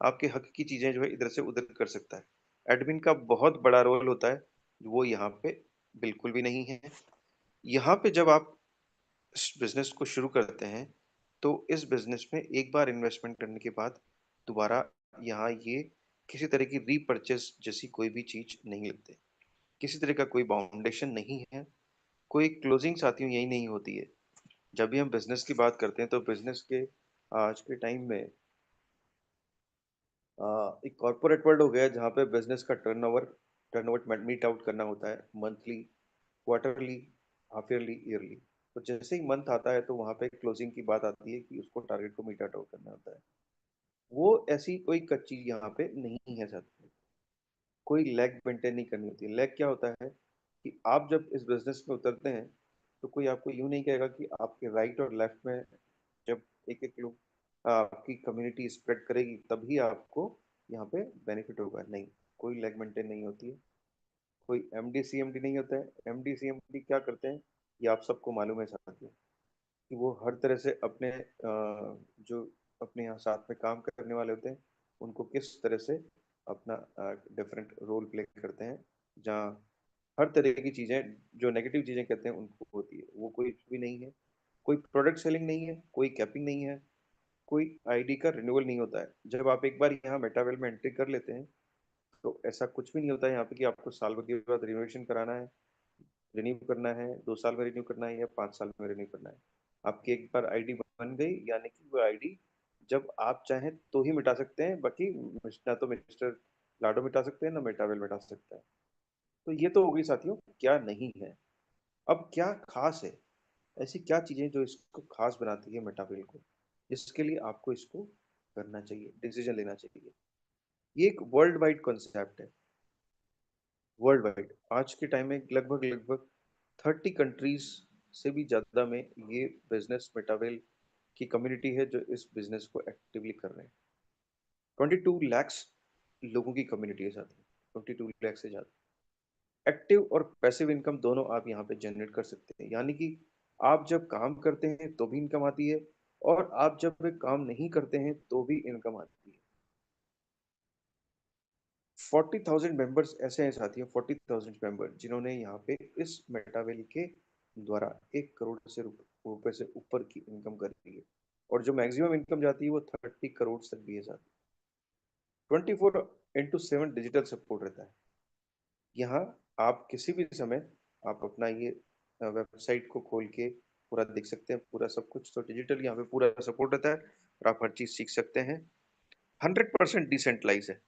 आपके हक की चीज़ें जो है इधर से उधर कर सकता है। एडमिन का बहुत बड़ा रोल होता है, वो यहाँ पे बिल्कुल भी नहीं है। यहाँ पे जब आप इस बिज़नेस को शुरू करते हैं, तो इस बिज़नेस में एक बार इन्वेस्टमेंट करने के बाद दोबारा यहाँ ये किसी तरह की रीपर्चेज़ जैसी कोई भी चीज़ नहीं लगते। किसी तरह का कोई बाउंडेशन नहीं है, कोई क्लोजिंग साथियों यही नहीं होती है। जब भी हम बिज़नेस की बात करते हैं, तो बिज़नेस के आज के टाइम में एक कॉर्पोरेट वर्ल्ड हो गया है, जहाँ पे बिज़नेस का टर्नओवर टर्नओवर मीट आउट करना होता है, monthly, quarterly, half yearly, yearly. तो जैसे ही मंथ आता है तो वहाँ पे क्लोजिंग की बात आती है कि उसको टारगेट को मीट आउट करना होता है। वो ऐसी कोई चीज यहाँ पे नहीं है साथी। कोई लैग मेंटेन नहीं करनी होती है। लैग क्या होता है कि आप जब इस बिजनेस में उतरते हैं तो कोई आपको यूं नहीं कहेगा कि आपके राइट और लेफ्ट में जब एक एक लोग आपकी कम्युनिटी स्प्रेड करेगी तभी आपको यहाँ पे बेनिफिट होगा। नहीं, कोई लैग मेंटेन नहीं होती है। कोई एमडी सीएमडी नहीं होता है। एमडी सीएमडी क्या करते हैं ये आप सबको मालूम है साथियों, कि वो हर तरह से अपने जो अपने यहाँ साथ में काम करने वाले होते हैं उनको किस तरह से अपना डिफरेंट रोल प्ले करते हैं, जहाँ हर तरह की चीजें जो नेगेटिव चीजें कहते हैं उनको होती है। वो कोई भी नहीं है। कोई प्रोडक्ट सेलिंग नहीं है, कोई कैपिंग नहीं है, कोई आईडी का रिन्यूअल नहीं होता है। जब आप एक बार यहाँ मेटावेल में एंट्री कर लेते हैं तो ऐसा कुछ भी नहीं होता है यहाँ पे कि आपको साल भर के बाद रिनोवेशन कराना है, रिन्यू करना है, 2 साल में रिन्यू करना है या 5 साल में रिन्यू करना है। आपकी एक बार आईडी बन गई यानी कि वो आईडी जब आप चाहें तो ही मिटा सकते हैं, बाकी ना तो मिस्टर लाडो मिटा सकते हैं ना मेटावेल मिटा सकता है। तो ये तो हो गई साथियों क्या नहीं है। अब क्या खास है, ऐसी क्या चीजें जो इसको खास बनाती है मेटावेल को, जिसके लिए आपको इसको करना चाहिए, डिसीजन लेना चाहिए। ये एक वर्ल्ड वाइड कॉन्सेप्ट है। वर्ल्ड वाइड आज के टाइम में लगभग लगभग 30 कंट्रीज से भी ज्यादा में ये बिजनेस मेटावेल की कम्युनिटी है जो इस बिजनेस को एक्टिवली कर रहे हैं। 22 लाख लोगों की कम्युनिटी है साथ में। 22 लाख से ज्यादा एक्टिव और पैसिव इनकम दोनों आप यहाँ पे जनरेट कर सकते हैं। यानी कि आप जब काम करते हैं तो भी इनकम आती है और आप जब काम नहीं करते हैं तो भी इनकम आती है। 40,000 मेंबर्स ऐसे हैं साथियों, 40,000 मेंबर जिन्होंने यहाँ पे इस मेटावेल के द्वारा 1 करोड़ से रुपए से ऊपर की इनकम कर ली है। और जो मैक्सिमम इनकम जाती है वो 30 करोड़ तक भी है साथी। 24/7 डिजिटल सपोर्ट रहता है यहाँ। आप किसी भी समय आप अपना ये वेबसाइट को खोल के पूरा देख सकते हैं, पूरा सब कुछ तो डिजिटल यहाँ पे पूरा सपोर्ट रहता है और आप हर चीज सीख सकते हैं। 100% डिसेंट्रलाइज है।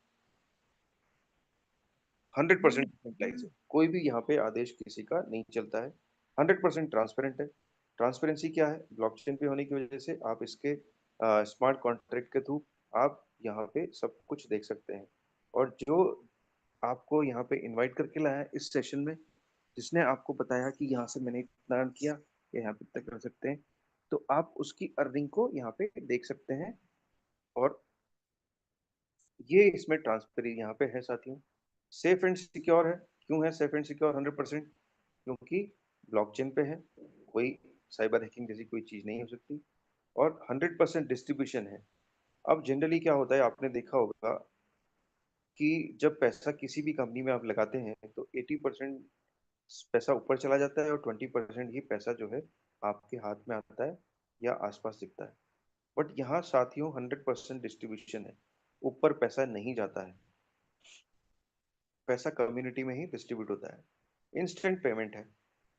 100% डिसेंट्रलाइज है। कोई भी यहाँ पे आदेश किसी का नहीं चलता है। 100% ट्रांसपेरेंट है। ट्रांसपेरेंसी क्या है, ब्लॉकचेन पे होने की वजह से आप इसके स्मार्ट कॉन्ट्रैक्ट के थ्रू आप यहाँ पे सब कुछ देख सकते हैं। और जो आपको यहाँ पे इनवाइट करके लाया है इस सेशन में, जिसने आपको बताया कि यहाँ से मैंने इतना अर्न किया या यहाँ पे तक कर सकते हैं, तो आप उसकी अर्निंग को यहाँ पे देख सकते हैं। और ये इसमें ट्रांसपेरेंसी यहाँ पे है साथियों। सेफ एंड सिक्योर है। क्यों है सेफ एंड सिक्योर 100%? क्योंकि ब्लॉकचेन पे है, कोई साइबर हैकिंग जैसी कोई चीज नहीं हो सकती और 100% डिस्ट्रीब्यूशन है। अब जनरली क्या होता है आपने देखा होगा कि जब पैसा किसी भी कंपनी में आप लगाते हैं तो 80% पैसा ऊपर चला जाता है और 20% ही पैसा जो है आपके हाथ में आता है या आसपास दिखता है। बट यहाँ साथियों 100% डिस्ट्रीब्यूशन है। ऊपर पैसा नहीं जाता है, पैसा कम्युनिटी में ही डिस्ट्रीब्यूट होता है। इंस्टेंट पेमेंट है।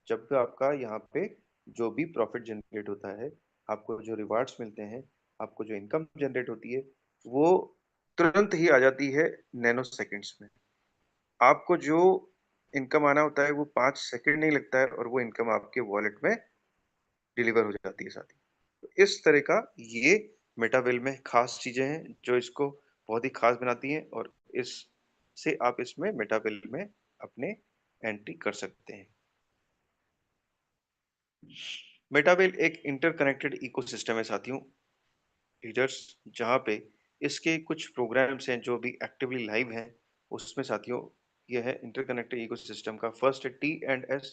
जब भी आपका यहाँ पे जो भी प्रॉफिट जनरेट होता है, आपको जो रिवार्ड्स मिलते हैं, आपको जो इनकम जनरेट होती है, वो तुरंत ही आ जाती है नैनो सेकंड्स में। आपको जो इनकम आना होता है वो 5 सेकंड नहीं लगता है और वो इनकम आपके वॉलेट में डिलीवर हो जाती है साथी। तो इस तरह का ये मेटावेल में खास चीजें हैं जो इसको बहुत ही खास बनाती हैं और इस से आप इसमें मेटावेल में अपने एंट्री कर सकते हैं। मेटावेल एक इंटरकनेक्टेड इकोसिस्टम है साथियों, लीडर्स, जहाँ पे इसके कुछ प्रोग्राम्स हैं जो भी एक्टिवली लाइव हैं। उसमें साथियों ये है इंटरकनेक्टेड इकोसिस्टम का फर्स्ट है T&S,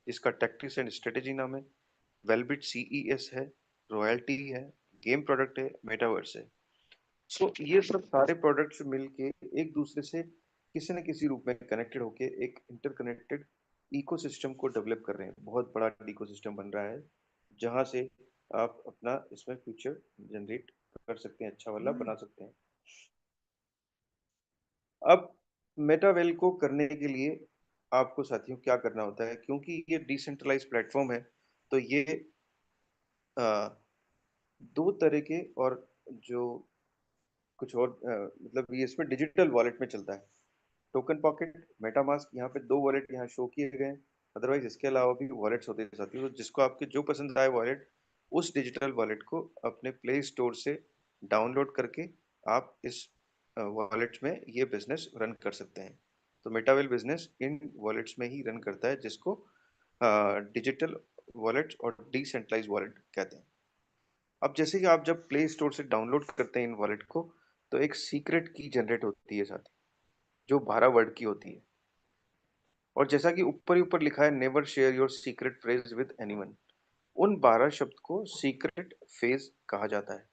जिसका टैक्टिक्स एंड स्ट्रेटेजी नाम है। वेलबिट CES है, रॉयल्टी है, गेम प्रोडक्ट है, मेटावर्स है। सो ये सब सारे प्रोडक्ट्स मिलके एक दूसरे से किसी न किसी रूप में कनेक्टेड होके एक इंटरकनेक्टेड इकोसिस्टम को डेवलप कर रहे हैं। बहुत बड़ा इकोसिस्टम बन रहा है जहां से आप अपना इसमें फ्यूचर जनरेट कर सकते हैं, अच्छा वाला बना सकते हैं। अब मेटावेल को करने के लिए आपको साथियों क्या करना होता है, क्योंकि ये डिसेंट्रलाइज प्लेटफॉर्म है तो ये अ, दो तरह के और जो कुछ और मतलब ये इसमें डिजिटल वॉलेट में चलता है। टोकन पॉकेट, मेटामास्क, यहाँ पे 2 वॉलेट यहाँ शो किए गए हैं। अदरवाइज़ इसके अलावा भी वॉलेट्स होते हैं साथियों, तो जिसको आपके जो पसंद आए वॉलेट, उस डिजिटल वॉलेट को अपने प्ले स्टोर से डाउनलोड करके आप इस वॉलेट में ये बिज़नेस रन कर सकते हैं। तो मेटावेल बिज़नेस इन वॉलेट्स में ही रन करता है, जिसको डिजिटल वॉलेट और डिसेंट्रलाइज्ड वॉलेट कहते हैं। अब जैसे कि आप जब प्ले स्टोर से डाउनलोड करते हैं इन वॉलेट को, तो एक सीक्रेट की जनरेट होती है साथ ही, जो 12 वर्ड की होती है। और जैसा कि ऊपर ही ऊपर लिखा है, never share your secret phrase with anyone. उन 12 शब्द को सीक्रेट फ्रेज कहा जाता है,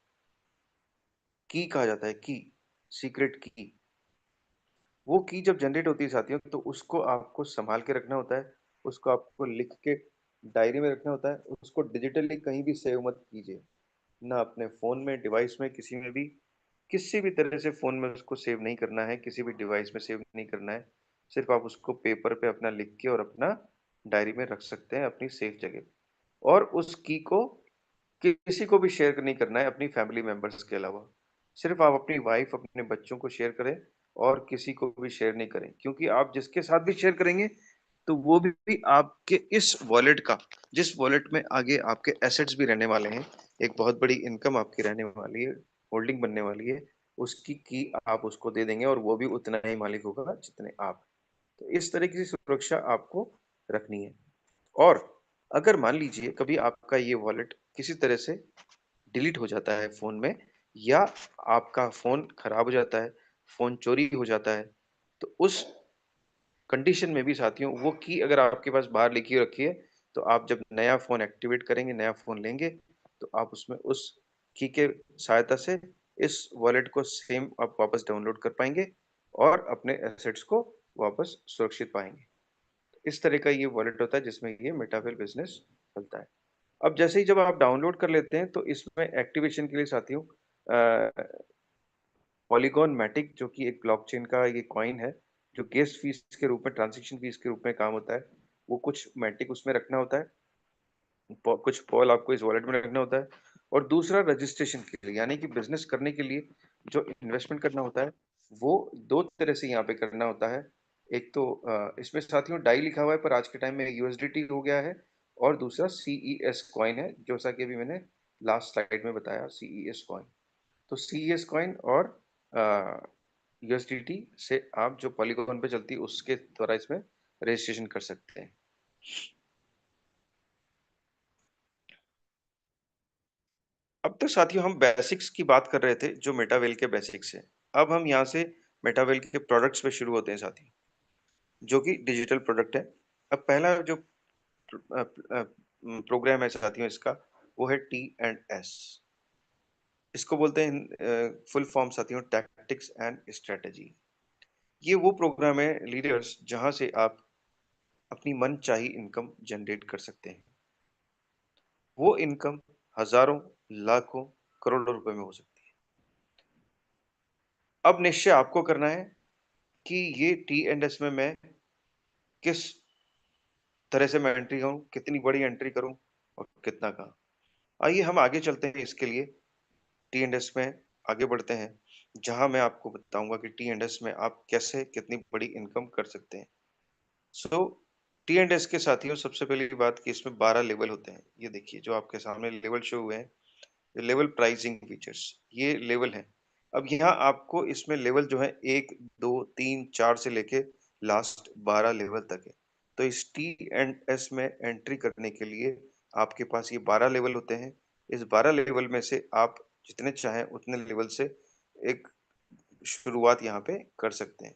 की कहा जाता है, की, सीक्रेट की। वो की जब जनरेट होती है साथियों, तो उसको आपको संभाल के रखना होता है, उसको आपको लिख के डायरी में रखना होता है, उसको डिजिटली कहीं भी सेव मत कीजिए, ना अपने फोन में, डिवाइस में, किसी में भी, किसी भी तरह से फोन में उसको सेव नहीं करना है, किसी भी डिवाइस में सेव नहीं करना है। सिर्फ आप उसको पेपर पे अपना लिख के और अपना डायरी में रख सकते हैं अपनी सेफ जगह पे। और उस की को किसी को भी शेयर नहीं करना है अपनी फैमिली मेंबर्स के अलावा। सिर्फ आप अपनी वाइफ, अपने बच्चों को शेयर करें और किसी को भी शेयर नहीं करें, क्योंकि आप जिसके साथ भी शेयर करेंगे, तो वो भी आपके इस वॉलेट का, जिस वॉलेट में आगे आपके एसेट्स भी रहने वाले हैं, एक बहुत बड़ी इनकम आपकी रहने वाली है, होल्डिंग बनने वाली है, उसकी की आप उसको दे देंगे और वो भी उतना ही मालिक होगा जितने आप। तो इस तरह की सुरक्षा आपको रखनी है। और अगर मान लीजिए कभी आपका ये वॉलेट किसी तरह से डिलीट हो जाता है फ़ोन में, या आपका फ़ोन खराब हो जाता है, फ़ोन चोरी हो जाता है, तो उस कंडीशन में भी साथियों वो की अगर आपके पास बाहर लिखी रखी है, तो आप जब नया फ़ोन एक्टिवेट करेंगे, नया फ़ोन लेंगे, तो आप उसमें उस की के सहायता से इस वॉलेट को सेम आप वापस डाउनलोड कर पाएँगे और अपने एसेट्स को वापस सुरक्षित पाएँगे। इस तरह का ये वॉलेट होता है जिसमें ये मेटावेल बिज़नेस चलता है। अब जैसे ही जब आप डाउनलोड कर लेते हैं, तो इसमें एक्टिवेशन के लिए साथियों पॉलीगॉन मैटिक, जो कि एक ब्लॉकचेन का ये कॉइन है, जो गेस्ट फीस के रूप में, ट्रांज़ैक्शन फीस के रूप में काम होता है। वो कुछ मैटिक उसमें रखना होता है, कुछ पॉल आपको इस वॉलेट में रखना होता है। और दूसरा रजिस्ट्रेशन के लिए, यानी कि बिज़नेस करने के लिए जो इन्वेस्टमेंट करना होता है, वो 2 तरह से यहाँ पे करना होता है। एक तो इसमें साथियों डाई लिखा हुआ है, पर आज के टाइम में यूएसडीटी हो गया है, और दूसरा सीईएस कॉइन है, जैसा कि अभी मैंने लास्ट स्लाइड में बताया, सीईएस कॉइन। तो सीईएस कॉइन और यूएसडीटी से आप जो पॉलीगॉन पे चलती है, उसके द्वारा इसमें रजिस्ट्रेशन कर सकते हैं। अब तक साथियों हम बेसिक्स की बात कर रहे थे, जो मेटावेल के बेसिक्स हैं। अब हम यहाँ से मेटावेल के प्रोडक्ट्स पे शुरू होते हैं साथियों, जो कि डिजिटल प्रोडक्ट है। अब पहला जो प्रोग्राम है साथियों इसका, वो है टी एंड एस। इसको बोलते हैं फुल फॉर्म साथियों, टैक्टिक्स एंड स्ट्रेटेजी। ये वो प्रोग्राम है लीडर्स, जहाँ से आप अपनी मनचाही इनकम जनरेट कर सकते हैं। वो इनकम हजारों, लाखों, करोड़ों रुपए में हो सकती है। अब निश्चय आपको करना है कि ये टी एंड एस में मैं किस तरह से मैं एंट्री करूँ, कितनी बड़ी एंट्री करूँ और कितना का। आइए हम आगे चलते हैं, इसके लिए टी एंड एस में आगे बढ़ते हैं, जहाँ मैं आपको बताऊँगा कि टी एंड एस में आप कैसे कितनी बड़ी इनकम कर सकते हैं। सो टी एंड एस के साथियों, सबसे पहली बात कि इसमें 12 लेवल होते हैं। ये देखिए जो आपके सामने लेवल शो हुए हैं, ये लेवल प्राइसिंग फीचर्स, ये लेवल हैं। अब यहाँ आपको इसमें लेवल जो है 1, 2, 3, 4 से लेके लास्ट 12 लेवल तक है। तो इस टी एंड एस में एंट्री करने के लिए आपके पास ये 12 लेवल होते हैं। इस 12 लेवल में से आप जितने चाहें उतने लेवल से एक शुरुआत यहाँ पे कर सकते हैं।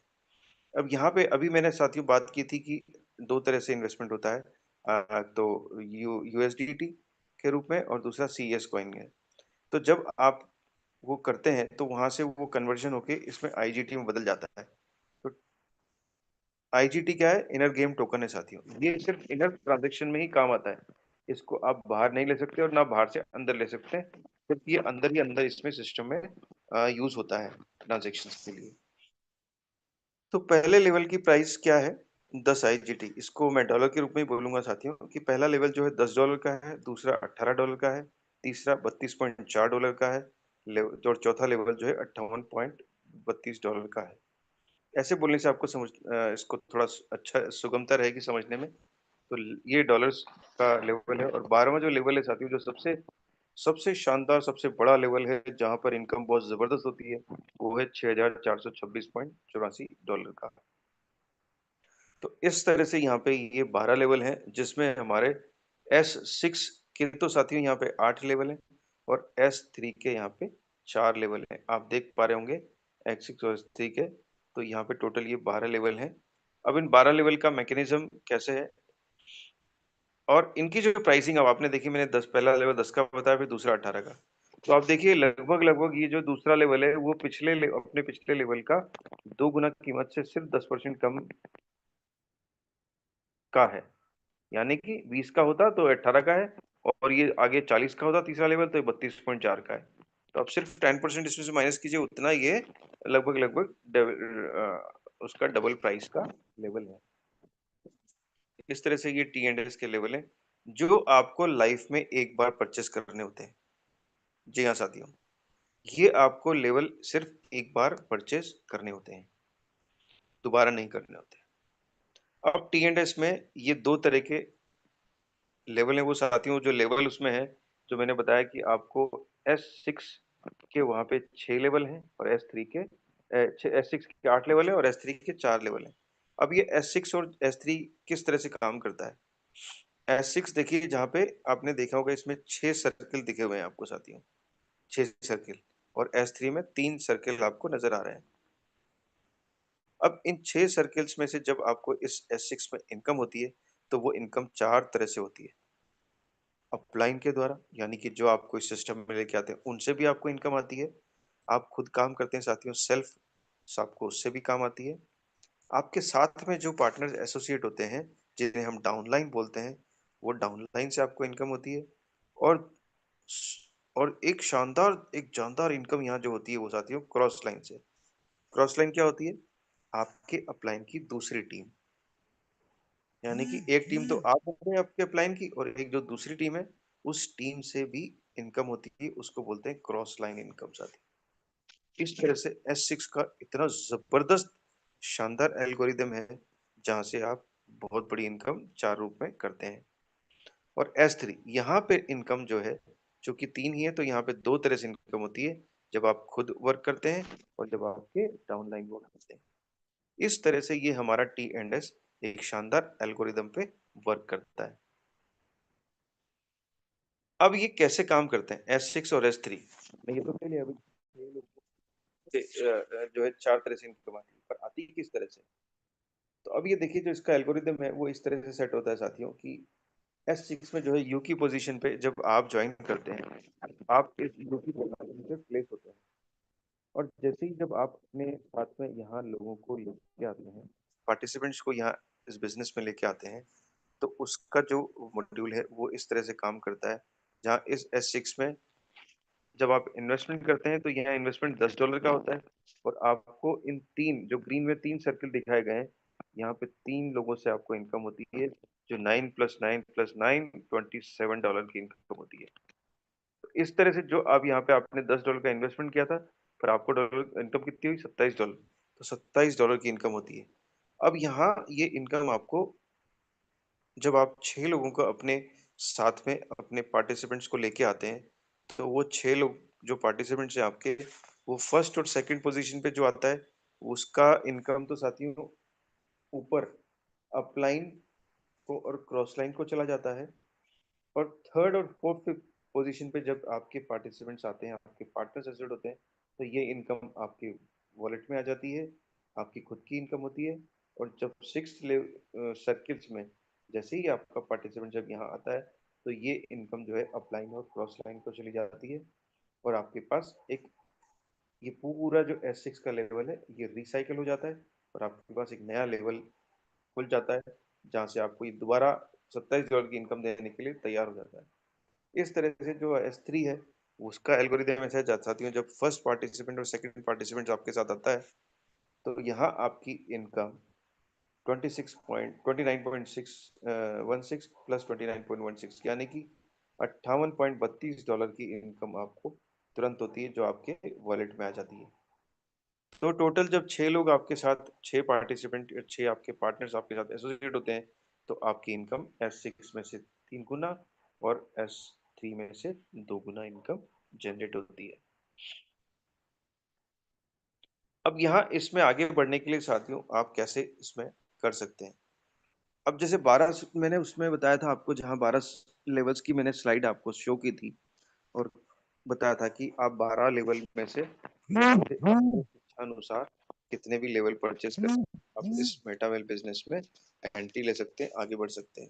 अब यहाँ पे अभी मैंने साथियों बात की थी कि 2 तरह से इन्वेस्टमेंट होता है। तो यूएसडीटी के रूप में और दूसरा सीएस कॉइन है। तो जब आप वो करते हैं, तो वहाँ से वो कन्वर्जन होके इसमें आईजीटी में बदल जाता है। तो आईजीटी क्या है? इनर गेम टोकन है साथियों। ये सिर्फ इनर ट्रांज़ैक्शन में ही काम आता है। इसको आप बाहर नहीं ले सकते और ना बाहर से अंदर ले सकते हैं। सिर्फ ये अंदर ही अंदर इसमें सिस्टम में यूज़ होता है ट्रांज़ैक्शंस के लिए। तो पहले लेवल की प्राइस क्या है? 10 आईजीटी। इसको मैं डॉलर के रूप में ही बोलूँगा साथियों, कि पहला लेवल जो है $10 का है, दूसरा $18 का है, तीसरा $32.4 का है, लेव और चौथा लेवल जो है $58.32 का है। ऐसे बोलने से आपको इसको थोड़ा अच्छा सुगमता रहेगी समझने में। तो ये डॉलर्स का लेवल है, और 12वां जो लेवल है साथियों, जो सबसे सबसे शानदार, सबसे बड़ा लेवल है जहां पर इनकम बहुत जबरदस्त होती है, वो है $6,426.84 का। तो इस तरह से यहाँ पे ये 12 लेवल हैं, जिसमें हमारे S6 के तो साथियों यहाँ पे 8 लेवल हैं, और S3 के यहाँ पे 4 लेवल हैं। आप देख पा रहे होंगे S6 और S3 के, तो यहाँ पे टोटल ये 12 लेवल हैं। अब इन 12 लेवल का मैकेनिज्म कैसे है, और इनकी जो प्राइसिंग अब आपने देखी, मैंने 10 पहला लेवल 10 का बताया, फिर दूसरा 18 का। तो आप देखिए लगभग ये जो दूसरा लेवल है, वो अपने पिछले लेवल का 2 गुना कीमत से सिर्फ 10% कम का है। यानी कि 20 का होता तो 18 का है, और ये आगे 40 का होता तीसरा लेवल, तो ये 32.4 का है। तो आप सिर्फ 10% इसमें से माइनस कीजिए, उतना ये उसका डबल प्राइस का लेवल है। इस तरह से ये टी एंड एस के लेवल है, जो आपको लाइफ में एक बार परचेस करने होते हैं। जी हाँ साथियों, ये आपको लेवल सिर्फ एक बार परचेस करने होते हैं, दोबारा नहीं करने होते। अब टी एंड एस में ये दो तरह के लेवल है वो साथियों, जो लेवल उसमें है, जो मैंने बताया कि आपको S6 के वहाँ पे 6 लेवल हैं, और S3 के S6 के 8 लेवल है, और S3 के 4 लेवल है। अब ये S6 और S3 किस तरह से काम करता है? S6 देखिए, जहाँ पे आपने देखा होगा इसमें 6 सर्कल दिखे हुए हैं आपको साथियों, 6 सर्कल, और S3 में 3 सर्कल आपको नजर आ रहे हैं। अब इन 6 सर्कल्स में से जब आपको इस S6 में इनकम होती है, तो वो इनकम 4 तरह से होती है। अपलाइन के द्वारा, यानी कि जो आपको इस सिस्टम में लेके आते हैं, उनसे भी आपको इनकम आती है। आप खुद काम करते हैं साथियों, सेल्फ, आपको उससे भी काम आती है। आपके साथ में जो पार्टनर एसोसिएट होते हैं, जिन्हें हम डाउनलाइन बोलते हैं, वो डाउनलाइन से आपको इनकम होती है। और एक जानदार इनकम यहाँ जो होती है वो साथियों क्रॉस लाइन से। क्रॉस लाइन क्या होती है? आपके अपलाइन की दूसरी टीम, यानी कि एक टीम तो आप हो गए आपके अपलाइन की, और एक जो दूसरी टीम है, उस टीम से भी इनकम होती है, उसको बोलते हैं क्रॉस लाइन इनकम साथी। इस तरह से S6 का इतना जबरदस्त शानदार एल्गोरिदम है, जहां से आप बहुत बड़ी इनकम 4 रूप में करते हैं। और S3 यहाँ पे इनकम जो है, जो कि 3 ही है, तो यहाँ पे 2 तरह से इनकम होती है, जब आप खुद वर्क करते हैं और जब आपके डाउनलाइन वर्क करते हैं। इस तरह से ये हमारा T&S एक शानदार एल्गोरिदम पे वर्क करता है। अब ये कैसे काम करते हैं S6 और S3? मैं ये तो पहले अभी ये लोग जो है 4 तरह से इनकम आती है, पर आती किस तरह से? तो अब ये देखिए, जो इसका एल्गोरिदम है वो इस तरह से सेट होता है साथियों, कि S6 में जो है यू की पोजीशन पे जब आप ज्वाइन करते हैं, आप इस यू की पोजीशन पे प्लेस होते हैं, और जैसे ही जब आप अपने साथ में यहाँ लोगों को लेके आते हैं, पार्टिसिपेंट्स को यहाँ इस बिजनेस में लेके आते हैं, तो उसका जो मॉड्यूल है वो इस तरह से काम करता है, जहाँ इस S6 में जब आप इन्वेस्टमेंट करते हैं, तो यहाँ इन्वेस्टमेंट $10 का होता है, और आपको इन 3 जो ग्रीन में 3 सर्कल दिखाए गए हैं, यहाँ पे 3 लोगों से आपको इनकम होती है, जो 9 प्लस 9 प्लस 9 $27 की इनकम होती है। तो इस तरह से जो आप यहाँ पे आपने $10 का इन्वेस्टमेंट किया था, पर आपको डॉलर इनकम कितनी हुई? $27। तो $27 की इनकम होती है। अब यहाँ ये इनकम आपको, जब आप 6 लोगों को अपने साथ में अपने पार्टिसिपेंट्स को लेके आते हैं, तो वो 6 लोग जो पार्टिसिपेंट्स हैं आपके, वो फर्स्ट और सेकंड पोजीशन पे जो आता है, उसका इनकम तो साथियों ऊपर अपलाइन को और क्रॉस लाइन को चला जाता है। और थर्ड और फोर्थ फिफ्थ पोजीशन पे जब आपके पार्टिसिपेंट्स आते हैं, आपके पार्टनर्स एसेट होते हैं, तो ये इनकम आपके वॉलेट में आ जाती है, आपकी खुद की इनकम होती है। और जब सिक्स सर्किल्स में जैसे ही आपका पार्टिसिपेंट जब यहाँ आता है, तो ये इनकम जो है अपलाइन और क्रॉस लाइन को चली जाती है, और आपके पास एक ये पूरा जो S6 का लेवल है ये रिसाइकल हो जाता है, और आपके पास एक नया लेवल खुल जाता है, जहाँ से आपको ये दोबारा $27 की इनकम देने के लिए तैयार हो जाता है। इस तरह से जो S3 है, उसका एल्गोरिदम ऐसा है साथियों, जब फर्स्ट पार्टिसिपेंट और सेकंड पार्टिसिपेंट आपके साथ आता है, तो यहाँ आपकी इनकम 29.16 प्लस 29.16, यानी कि $58.32 की इनकम आपको तुरंत होती है, जो आपके वॉलेट में आ जाती है। तो टोटल जब 6 लोग आपके साथ, 6 पार्टिसिपेंट, 6 आपके पार्टनर्स आपके साथ एसोसिएट होते हैं, तो आपकी इनकम S6 में से 3 गुना और S3 में से 2 गुना इनकम जनरेट होती है। अब यहाँ इसमें आगे बढ़ने के लिए साथियों आप कैसे इसमें कर सकते हैं? अब जैसे 12 मैंने उसमें बताया था आपको, जहाँ 12 लेवल्स की मैंने स्लाइड आपको शो की थी और बताया था कि आप 12 लेवल में से अपनी इच्छा अनुसार कितने भी लेवल परचेज कर आप इस मेटावेल बिजनेस में एंट्री ले सकते हैं, आगे बढ़ सकते हैं।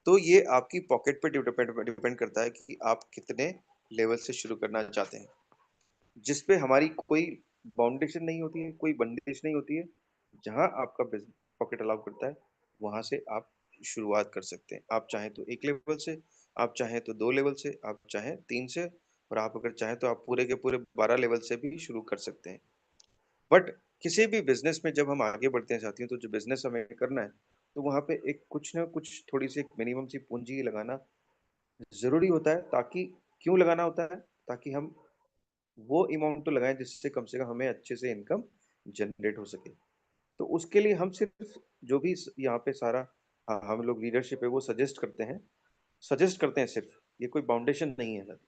तो ये आपकी पॉकेट पे डिपेंड करता है कि आप कितने लेवल से शुरू करना चाहते हैं, जिस पे हमारी कोई बाउंडेशन नहीं होती है, कोई बंदिश नहीं होती है। जहाँ आपका पॉकेट अलाउ करता है, वहां से आप शुरुआत कर सकते हैं। आप चाहें तो 1 लेवल से, आप चाहें तो 2 लेवल से, आप चाहें 3 से, और आप अगर चाहें तो आप पूरे के पूरे 12 लेवल से भी शुरू कर सकते हैं। बट किसी भी बिज़नेस में जब हम आगे बढ़ते हैं साथियों, तो जो बिज़नेस हमें करना है, तो वहाँ पे एक कुछ ना कुछ थोड़ी-सी एक मिनिमम सी पूँजी लगाना ज़रूरी होता है, ताकि क्यों लगाना होता है? ताकि हम वो अमाउंट तो लगाएँ जिससे कम से कम हमें अच्छे से इनकम जनरेट हो सके। तो उसके लिए हम सिर्फ़ जो भी स यहाँ पे सारा हम लोग लीडरशिप है वो सजेस्ट करते हैं सिर्फ़, ये कोई बाउंडेशन नहीं है सर।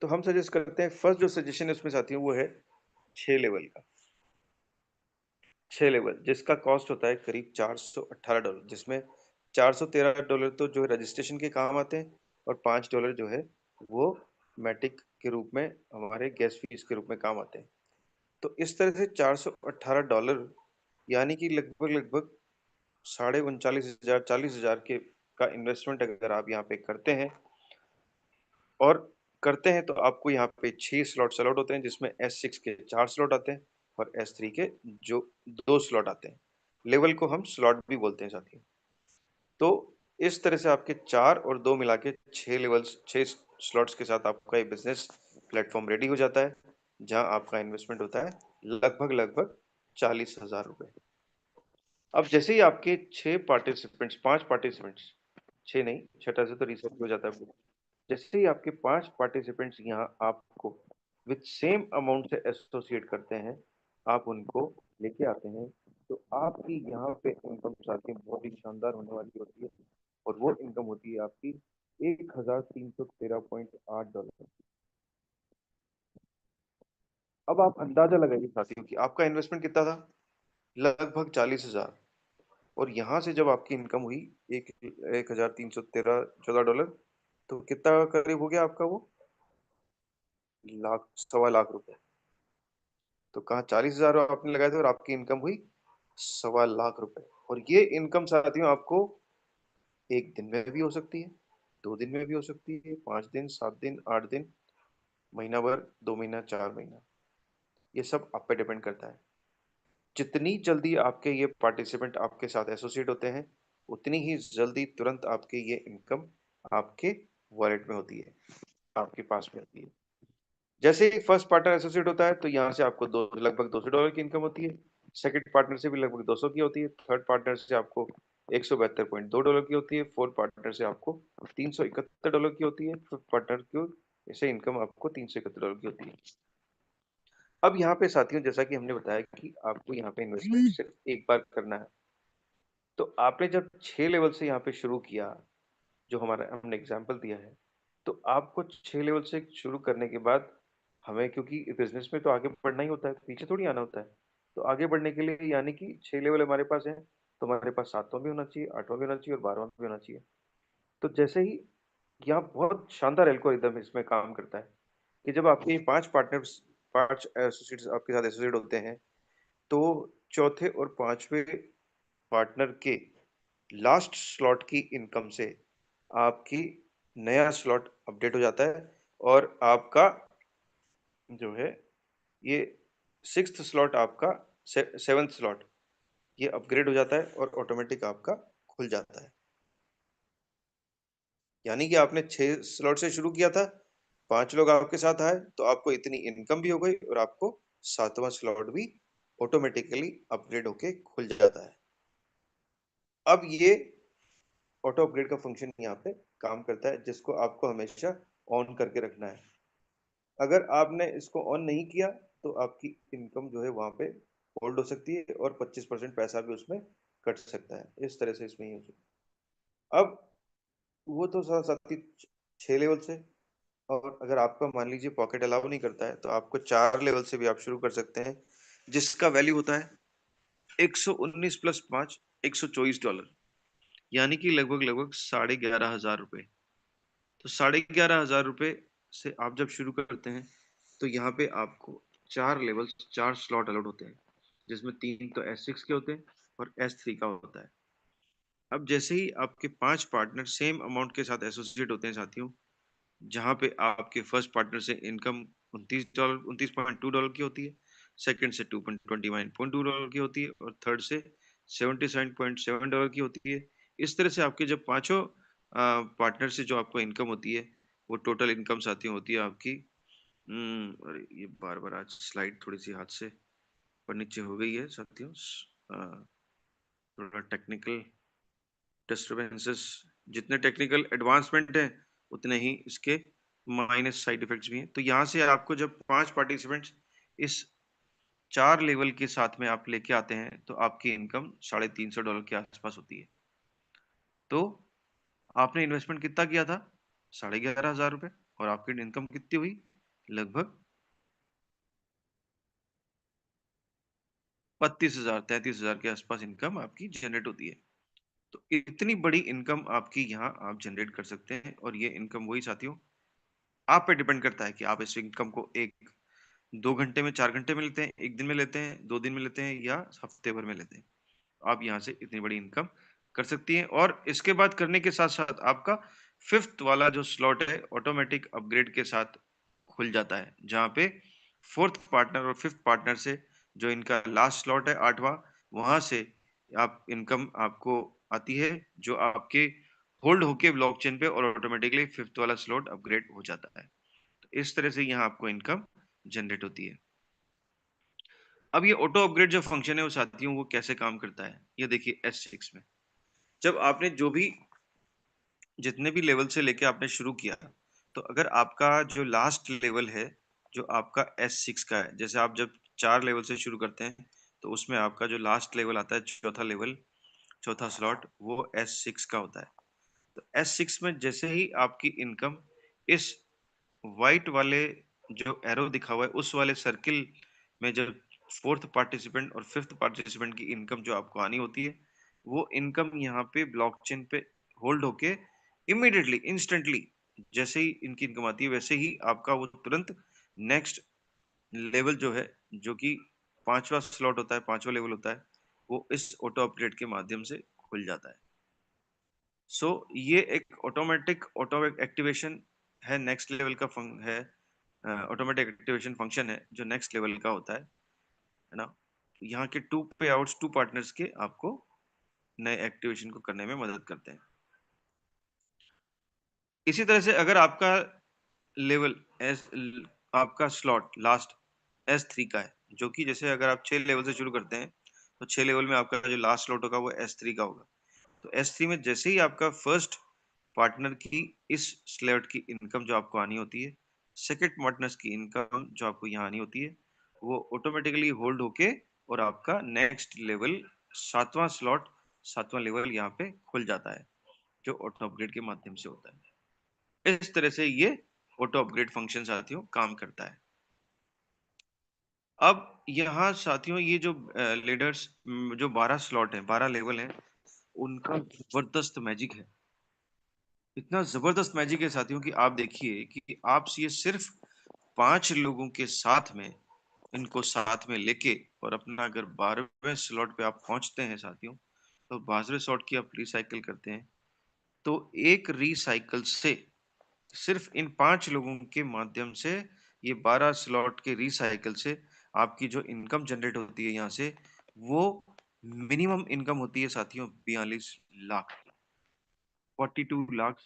तो हम सजेस्ट करते हैं, फर्स्ट जो सजेशन है उसमें साथियों वो है 6 लेवल का। 6 लेवल जिसका कॉस्ट होता है करीब $418, जिसमें $413 तो जो रजिस्ट्रेशन के काम आते हैं और $5 जो है वो मैटिक के रूप में हमारे गैस फीस के रूप में काम आते हैं। तो इस तरह से $418 यानी कि लगभग साढ़े 39,000 40,000 के का इन्वेस्टमेंट अगर आप यहाँ पे करते हैं और करते हैं, तो आपको यहाँ पे 6 स्लॉट्स अलॉट होते हैं, जिसमें S6 के 4 स्लॉट आते हैं और S3 के जो 2 स्लॉट आते हैं। लेवल को हम स्लॉट भी बोलते हैं साथियों। तो इस तरह से आपके 4 और 2 मिला के 6 लेवल्स, 6 स्लॉट्स के साथ आपका ये बिज़नेस प्लेटफ़ॉर्म रेडी हो जाता है, जहाँ आपका इन्वेस्टमेंट होता है लगभग 40,000 रुपए। अब जैसे ही आपके 5 पार्टिसिपेंट्स, 6 नहीं, छठा से तो रीसेट हो जाता है। जैसे ही आपके 5 पार्टिसिपेंट्स यहाँ आपको विथ सेम अमाउंट से एसोसिएट करते हैं, आप उनको लेके आते हैं, तो आपकी यहाँ पे इनकम साथियों बहुत ही शानदार होने वाली होती है, और वो इनकम होती है आपकी $1,313.8। अब आप अंदाजा लगाइए साथियों कि आपका इन्वेस्टमेंट कितना था? लगभग 40,000, और यहाँ से जब आपकी इनकम हुई एक 1,313 $14, तो कितना करीब हो गया आपका वो? लाख, सवा लाख रुपए। तो कहाँ 40,000 आपने लगाए थे और आपकी इनकम हुई सवा लाख रुपए। और ये इनकम साथियों आपको 1 दिन में भी हो सकती है, 2 दिन में भी हो सकती है, 5 दिन, 7 दिन, 8 दिन, महीना भर, 2 महीना, 4 महीना। ये सब आप पे डिपेंड करता है। जितनी जल्दी आपके ये पार्टिसिपेंट आपके साथ एसोसिएट होते हैं, उतनी ही जल्दी तुरंत आपकी ये इनकम आपके वॉलेट में होती है, आपके पास में होती है। जैसे ही फर्स्ट पार्टनर एसोसिएट होता है, तो यहाँ से आपको लगभग $200 की इनकम होती है। सेकंड पार्टनर से भी लगभग 200 की होती है। थर्ड पार्टनर से आपको $172.2 की होती है। फोर्थ पार्टनर से आपको $371 की होती है। फिफ्थ पार्टनर की से इनकम आपको $371 की होती है। अब यहाँ पे साथियों, जैसा कि हमने बताया कि आपको यहाँ पे इन्वेस्टमेंट सिर्फ एक बार करना है। तो आपने जब 6 लेवल से यहाँ पे शुरू किया, जो हमारा हमने एग्जाम्पल दिया है, तो आपको 6 लेवल से शुरू करने के बाद हमें, क्योंकि बिजनेस में तो आगे बढ़ना ही होता है, पीछे थोड़ी आना होता है। तो आगे बढ़ने के लिए यानी कि 6 लेवल हमारे पास है, तो हमारे पास 7वां भी होना चाहिए, 8वां भी होना चाहिए और 12वां भी होना चाहिए। तो जैसे ही यहाँ बहुत शानदार एल्गोरिदम इसमें काम करता है कि जब आपके 5 एसोसिएट्स आपके साथ एसोसिएट होते हैं, तो चौथे और 5वें पार्टनर के लास्ट स्लॉट की इनकम से आपकी नया स्लॉट अपडेट हो जाता है, और आपका जो है ये 6th स्लॉट आपका 7th स्लॉट ये अपग्रेड हो जाता है और ऑटोमेटिक आपका खुल जाता है। यानी कि आपने 6 स्लॉट से शुरू किया था, 5 लोग आपके साथ आए, तो आपको इतनी इनकम भी हो गई और आपको 7वां स्लॉट भी ऑटोमेटिकली अपग्रेड होके खुल जाता है। अब ये ऑटो अपग्रेड का फंक्शन यहाँ पे काम करता है, जिसको आपको हमेशा ऑन करके रखना है। अगर आपने इसको ऑन नहीं किया, तो आपकी इनकम जो है वहां पे होल्ड हो सकती है और 25% पैसा भी उसमें कट सकता है। इस तरह से इसमें यूज है। अब वो तो साथी 6 लेवल से, और अगर आपका मान लीजिए पॉकेट अलाउ नहीं करता है तो आपको 4 लेवल से भी आप शुरू कर सकते हैं, जिसका वैल्यू होता है 119 प्लस 5, $124, यानी कि लगभग लगभग 11,500 रुपए। तो 11,500 रुपए से आप जब शुरू करते हैं तो यहाँ पे आपको 4 लेवल 4 स्लॉट अलॉट होते हैं, जिसमें 3 तो S6 के होते हैं और S3 का होता है। अब जैसे ही आपके 5 पार्टनर सेम अमाउंट के साथ एसोसिएट होते हैं साथियों, जहाँ पे आपके फर्स्ट पार्टनर से इनकम $29.2 की होती है, सेकंड से $229.2 की होती है और थर्ड से $77.7 की होती है। इस तरह से आपके जब पांचों पार्टनर से जो आपको इनकम होती है, वो टोटल इनकम साथियों होती है आपकी। अरे ये बार बार आज स्लाइड थोड़ी सी हाथ से ऊपर नीचे हो गई है साथियों, थोड़ा टेक्निकल डिस्टरबेंसेस। जितने टेक्निकल एडवांसमेंट है उतने ही इसके माइनस साइड इफेक्ट्स भी हैं। तो यहाँ से आपको जब 5 पार्टिसिपेंट्स इस 4 लेवल के साथ में आप लेके आते हैं तो आपकी इनकम $350 के आसपास होती है। तो आपने इन्वेस्टमेंट कितना किया था? 11,500 रुपए, और आपकी इनकम कितनी हुई? लगभग 32,000 33,000 के आसपास इनकम आपकी जनरेट होती है। तो इतनी बड़ी इनकम आपकी यहाँ आप जनरेट कर सकते हैं, और ये इनकम वही साथियों आप पे डिपेंड करता है कि आप इस इनकम को 1-2 घंटे में, 4 घंटे में लेते हैं, 1 दिन में लेते हैं, 2 दिन में लेते हैं, या हफ्ते भर में लेते हैं। आप यहाँ से इतनी बड़ी इनकम कर सकती हैं। और इसके बाद करने के साथ साथ आपका फिफ्थ वाला जो स्लॉट है ऑटोमेटिक अपग्रेड के साथ खुल जाता है, जहाँ पे फोर्थ पार्टनर और फिफ्थ पार्टनर से जो इनका लास्ट स्लॉट है 8वां, वहां से आप इनकम आपको आती है, जो आपके होल्ड होके ब्लॉकचेन पे, और ऑटोमेटिकली फिफ्थ वाला स्लॉट अपग्रेड हो जाता है। तो इस तरह से यहाँ आपको इनकम जनरेट होती है। अब ये ऑटो अपग्रेड जो फंक्शन है वो साथियों वो कैसे काम करता है, ये देखिए S6 में जब आपने जो भी जितने भी लेवल से लेके आपने शुरू किया, तो अगर आपका जो लास्ट लेवल है जो आपका S6 का है, जैसे आप जब 4 लेवल से शुरू करते हैं तो उसमें आपका जो लास्ट लेवल आता है, चौथा लेवल, चौथा स्लॉट, वो S6 का होता है। तो S6 में जैसे ही आपकी इनकम इस व्हाइट वाले जो एरो दिखा हुआ है उस वाले सर्किल में, जब फोर्थ पार्टिसिपेंट और फिफ्थ पार्टिसिपेंट की इनकम जो आपको आनी होती है, वो इनकम यहाँ पे ब्लॉकचेन पे होल्ड होके इमीडिएटली इंस्टेंटली जैसे ही इनकी इनकम आती है वैसे ही आपका वो तुरंत नेक्स्ट लेवल जो है, जो कि 5वां स्लॉट होता है, 5वां लेवल होता है, वो इस ऑटो अपग्रेड के माध्यम से खुल जाता है। सो ये एक ऑटोमेटिक ऑटो एक्टिवेशन है, नेक्स्ट लेवल का है, ऑटोमेटिक एक्टिवेशन फंक्शन है जो नेक्स्ट लेवल का होता है ना। यहाँ के 2 पे आउट्स 2 पार्टनर्स के आपको नए एक्टिवेशन को करने में मदद करते हैं। इसी तरह से अगर आपका लेवल एस आपका स्लॉट लास्ट S3 का है, जो कि जैसे अगर आप 6 लेवल से शुरू करते हैं तो 6 लेवल में आपका जो लास्ट स्लॉट होगा वो S3 का होगा। तो S3 में जैसे ही आपका फर्स्ट पार्टनर की इस स्लॉट की इनकम जो आपको आनी होती है, सेकंड पार्टनर्स की इनकम जो आपको यहाँ आनी होती है, वो ऑटोमेटिकली होल्ड होके और आपका नेक्स्ट लेवल 7वां स्लॉट 7वां लेवल यहाँ पे खुल जाता है, जो ऑटो अपग्रेड के माध्यम से होता है। इस तरह से ये ऑटो अपग्रेड फंक्शन साथियों काम करता है। अब यहाँ साथियों ये जो लीडर्स जो 12 स्लॉट है, 12 लेवल है, उनका जबरदस्त मैजिक है। इतना जबरदस्त मैजिक है साथियों कि आप देखिए कि आप ये सिर्फ 5 लोगों के साथ में इनको साथ में लेके और अपना अगर 12वें स्लॉट पे आप पहुंचते हैं साथियों, तो 12वें स्लॉट की आप रिसाइकिल करते हैं, तो एक रिसाइकिल से सिर्फ इन 5 लोगों के माध्यम से, ये 12 स्लॉट के रिसाइकिल से आपकी जो इनकम जनरेट होती है यहाँ से, वो मिनिमम इनकम होती है साथियों 42 लाख, 42 लाख।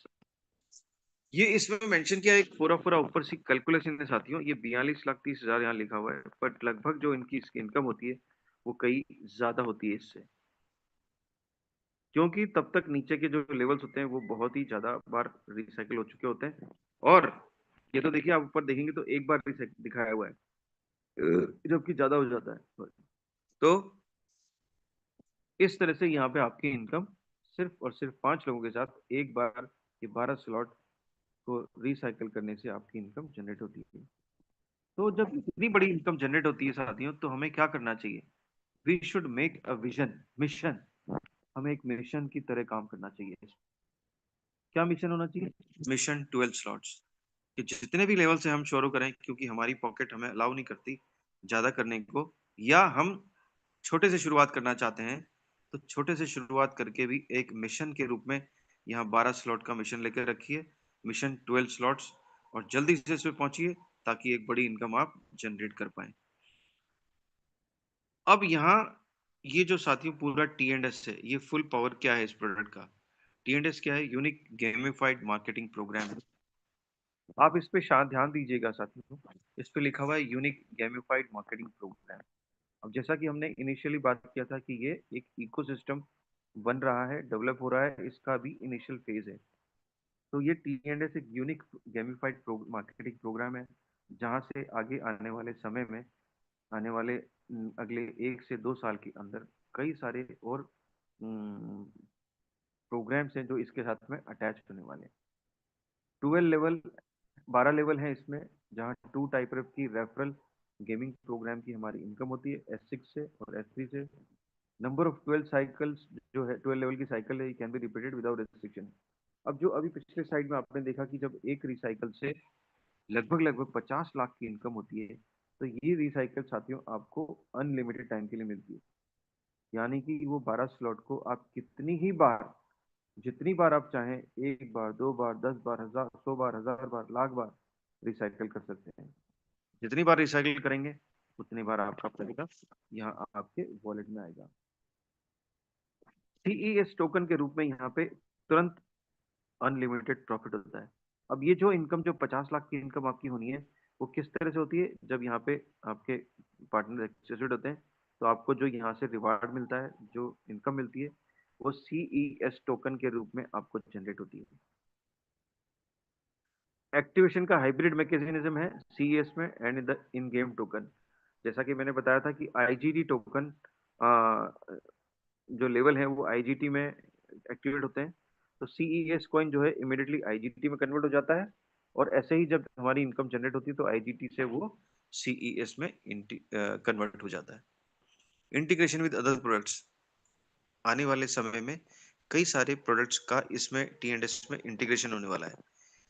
ये इसमें मेंशन किया है, एक पूरा पूरा ऊपर से कैलकुलेशन है साथियों, ये 42,30,000 यहाँ लिखा हुआ है, बट लगभग जो इनकी इसकी इनकम होती है वो कई ज्यादा होती है इससे, क्योंकि तब तक नीचे के जो लेवल्स होते हैं वो बहुत ही ज्यादा बार रिसाइकिल हो चुके होते हैं। और ये तो देखिए आप ऊपर देखेंगे तो एक बार रिसाइकिल दिखाया हुआ है, जबकि ज्यादा हो जाता है। तो इस तरह से यहाँ पे आपकी इनकम सिर्फ और सिर्फ 5 लोगों के साथ एक बार ये 12 स्लॉट को रिसाइकल करने से आपकी इनकम जनरेट होती है। तो जब इतनी बड़ी इनकम जनरेट होती है साथियों, तो हमें क्या करना चाहिए? We should make a vision, mission. हमें एक मिशन की तरह काम करना चाहिए। क्या मिशन होना चाहिए? मिशन 12 स्लॉट्स, कि जितने भी लेवल से हम शुरू करें, क्योंकि हमारी पॉकेट हमें अलाउ नहीं करती ज्यादा करने को, या हम छोटे से शुरुआत करना चाहते हैं, तो छोटे से शुरुआत करके भी एक मिशन के रूप में यहाँ 12 स्लॉट का मिशन लेकर रखिए, मिशन 12 स्लॉट्स, और जल्दी से इसमें पहुंचिए ताकि एक बड़ी इनकम आप जनरेट कर पाए। अब यहाँ ये जो साथियों पूरा T&S है, ये फुल पावर क्या है इस प्रोडक्ट का? T&S क्या है? Unique gamified marketing program. आप इस पे शायद ध्यान दीजिएगा साथियों, इस पे लिखा हुआ है यूनिक गेमिफाइड मार्केटिंग प्रोग्राम। अब जैसा कि हमने इनिशियली बात किया था कि ये एक इकोसिस्टम बन रहा है, डेवलप हो रहा है, इसका भी इनिशियल फेज है। तो ये T&S एक यूनिक गेमिफाइड मार्केटिंग प्रोग्राम है, जहां से आगे आने वाले समय में, आने वाले अगले 1 से 2 साल के अंदर कई सारे और प्रोग्राम्स हैं जो इसके साथ में अटैच होने वाले हैं। 12 लेवल, 12 लेवल हैं इसमें, जहाँ 2 टाइप की रेफरल गेमिंग प्रोग्राम की हमारी इनकम होती है, S6 से और S3 से। नंबर ऑफ 12 साइकिल्स जो है, 12 लेवल की साइकिल है, can be repeated without restriction. अब जो अभी पिछले साइड में आपने देखा कि जब एक रिसाइकल से लगभग लगभग 50 लाख की इनकम होती है, तो ये रिसाइकल साथियों आपको अनलिमिटेड टाइम के लिए मिलती है। यानी कि वो 12 स्लॉट को आप कितनी ही बार, जितनी बार आप चाहें, 1 बार, 2 बार, 10 बार, 1000, 100 बार, 1000 बार, लाख बार रिसाइकल कर सकते हैं। जितनी बार रिसाइकिल करेंगे उतनी बार आपका पैसा यहाँ आपके वॉलेट में आएगा। CES टोकन के रूप में यहाँ पे तुरंत अनलिमिटेड प्रॉफिट होता है। अब ये जो इनकम, जो 50 लाख की इनकम आपकी होनी है, वो किस तरह से होती है? जब यहाँ पे आपके पार्टनर एसोसिएट होते हैं, तो आपको जो यहाँ से रिवार्ड मिलता है, जो इनकम मिलती है, वो CES टोकन के रूप में आपको जनरेट होती है। एक्टिवेशन का हाइब्रिड मैकेनिज्म है CES में and the in game token. जैसा कि मैंने बताया था कि IGT टोकन जो लेवल है वो IGT में एक्टिवेट होते हैं, तो CES कॉइन जो है इमिडिएटली IGT में कन्वर्ट हो जाता है, और ऐसे ही जब हमारी इनकम जनरेट होती है तो IGT से वो CES में कन्वर्ट हो जाता है। इंटीग्रेशन विद अदर प्रोडक्ट्स, आने वाले समय में कई सारे प्रोडक्ट्स का इसमें T&S में इंटीग्रेशन होने वाला है।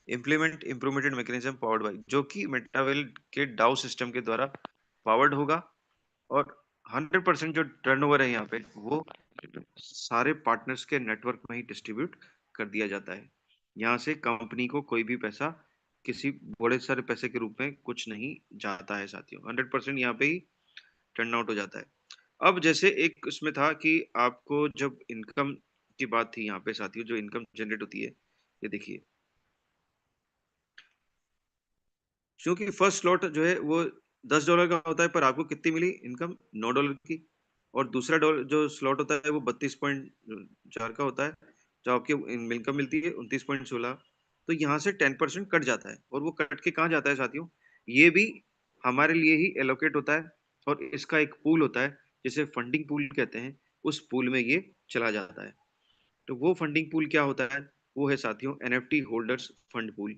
इम्प्लीमेंट इम्प्रूवमेंटेड मैकेनिज्म पावर्ड बाय, जो कि मेटावेल के डाउ सिस्टम के द्वारा पावर्ड होगा, और 100% जो टर्नओवर है यहाँ पे वो सारे पार्टनर्स के नेटवर्क में ही डिस्ट्रीब्यूट कर दिया जाता है। यहाँ से कंपनी को कोई भी पैसा किसी बड़े सारे पैसे के रूप में कुछ नहीं जाता है साथियों, 100% यहाँ पे ही टर्न आउट हो जाता है। अब जैसे एक उसमें था कि आपको जब इनकम की बात थी यहाँ पे साथियों, जो इनकम जनरेट होती है, ये देखिए, क्योंकि फर्स्ट स्लॉट जो है वो $10 का होता है, पर आपको कितनी मिली इनकम? $9 की। और दूसरा डॉलर जो स्लॉट होता है वो 32.4 का होता है, जो आपकी इनकम मिलती है 29.16। तो यहाँ से 10% कट जाता है, और वो कट के कहाँ जाता है साथियों? ये भी हमारे लिए ही एलोकेट होता है, और इसका एक पूल होता है जिसे फंडिंग पूल कहते हैं, उस पूल में ये चला जाता है। तो वो फंडिंग पूल क्या होता है? वो है साथियों NFT होल्डर्स फंड पूल।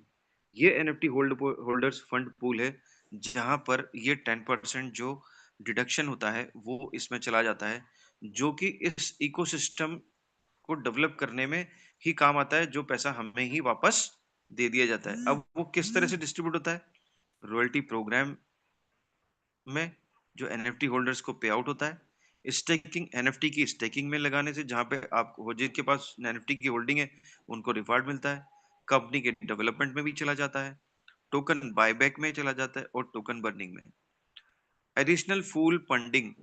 ये NFT होल्डर्स फंड पूल है, जहां पर ये 10% जो डिडक्शन होता है वो इसमें चला जाता है, जो कि इस इकोसिस्टम को डेवलप करने में ही काम आता है, जो पैसा हमें ही वापस दे दिया जाता है। अब वो किस तरह से डिस्ट्रीब्यूट होता है? रॉयल्टी प्रोग्राम में जो NFT होल्डर्स को पे आउट होता है, स्टेकिंग, NFT की स्टेकिंग में लगाने से, जहां पे आप जिनके पास NFT की होल्डिंग है उनको रिवार्ड मिलता है, कंपनी के डेवलपमेंट में भी चला जाता है, टोकन बायबैक में चला जाता है, और टोकन बर्निंग में। Additional full funding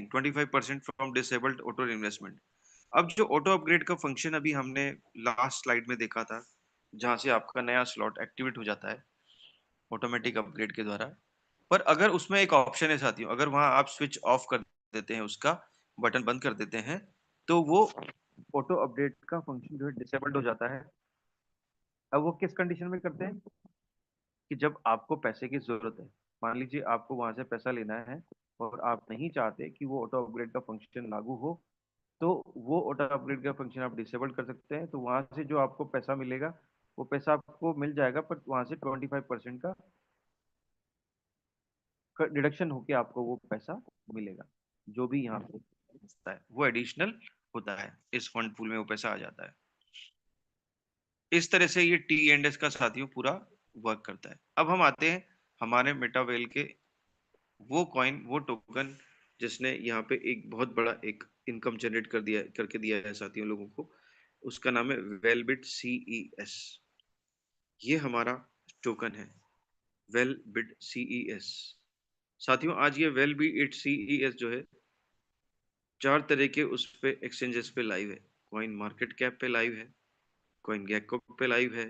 25% from disabled auto investment. अब जो ऑटो अपग्रेड का फंक्शन अभी हमने लास्ट स्लाइड में देखा था, जहां से आपका नया स्लॉट एक्टिवेट हो जाता है ऑटोमेटिक अपग्रेड के द्वारा, पर अगर उसमें एक ऑप्शन है साथियों, अगर वहां आप स्विच ऑफ कर देते हैं, उसका बटन बंद कर देते हैं, तो वो ऑटो अपडेट का फंक्शन जो है डिसेबल्ड हो जाता है। अब वो किस कंडीशन में करते हैं? कि जब आपको पैसे की जरूरत है, मान लीजिए आपको वहां से पैसा लेना है और आप नहीं चाहते कि वो ऑटो अपग्रेड का फंक्शन लागू हो, तो वो ऑटो अपग्रेड का फंक्शन आप डिसेबल कर सकते हैं। तो वहां से जो आपको पैसा मिलेगा वो पैसा आपको मिल जाएगा, पर वहां से 25% का डिडक्शन होके आपको वो पैसा मिलेगा। जो भी यहाँ पे होता है वो एडिशनल होता है, इस फंड पूल में वो पैसा आ जाता है। इस तरह से ये T&S का साथियों पूरा वर्क करता है। अब हम आते हैं हमारे मेटावेल के वो कॉइन, वो टोकन जिसने यहाँ पे एक बहुत बड़ा एक इनकम जनरेट करके दिया है साथियों लोगों को। उसका नाम है वेलबिट CES। ये हमारा टोकन है, वेलबिट CES। साथियों आज ये वेलबिट CES जो है 4 तरह के उस पे एक्सचेंजेस पे लाइव है। कॉइन मार्केट कैप पे लाइव है, कॉइन गेको पे लाइव है,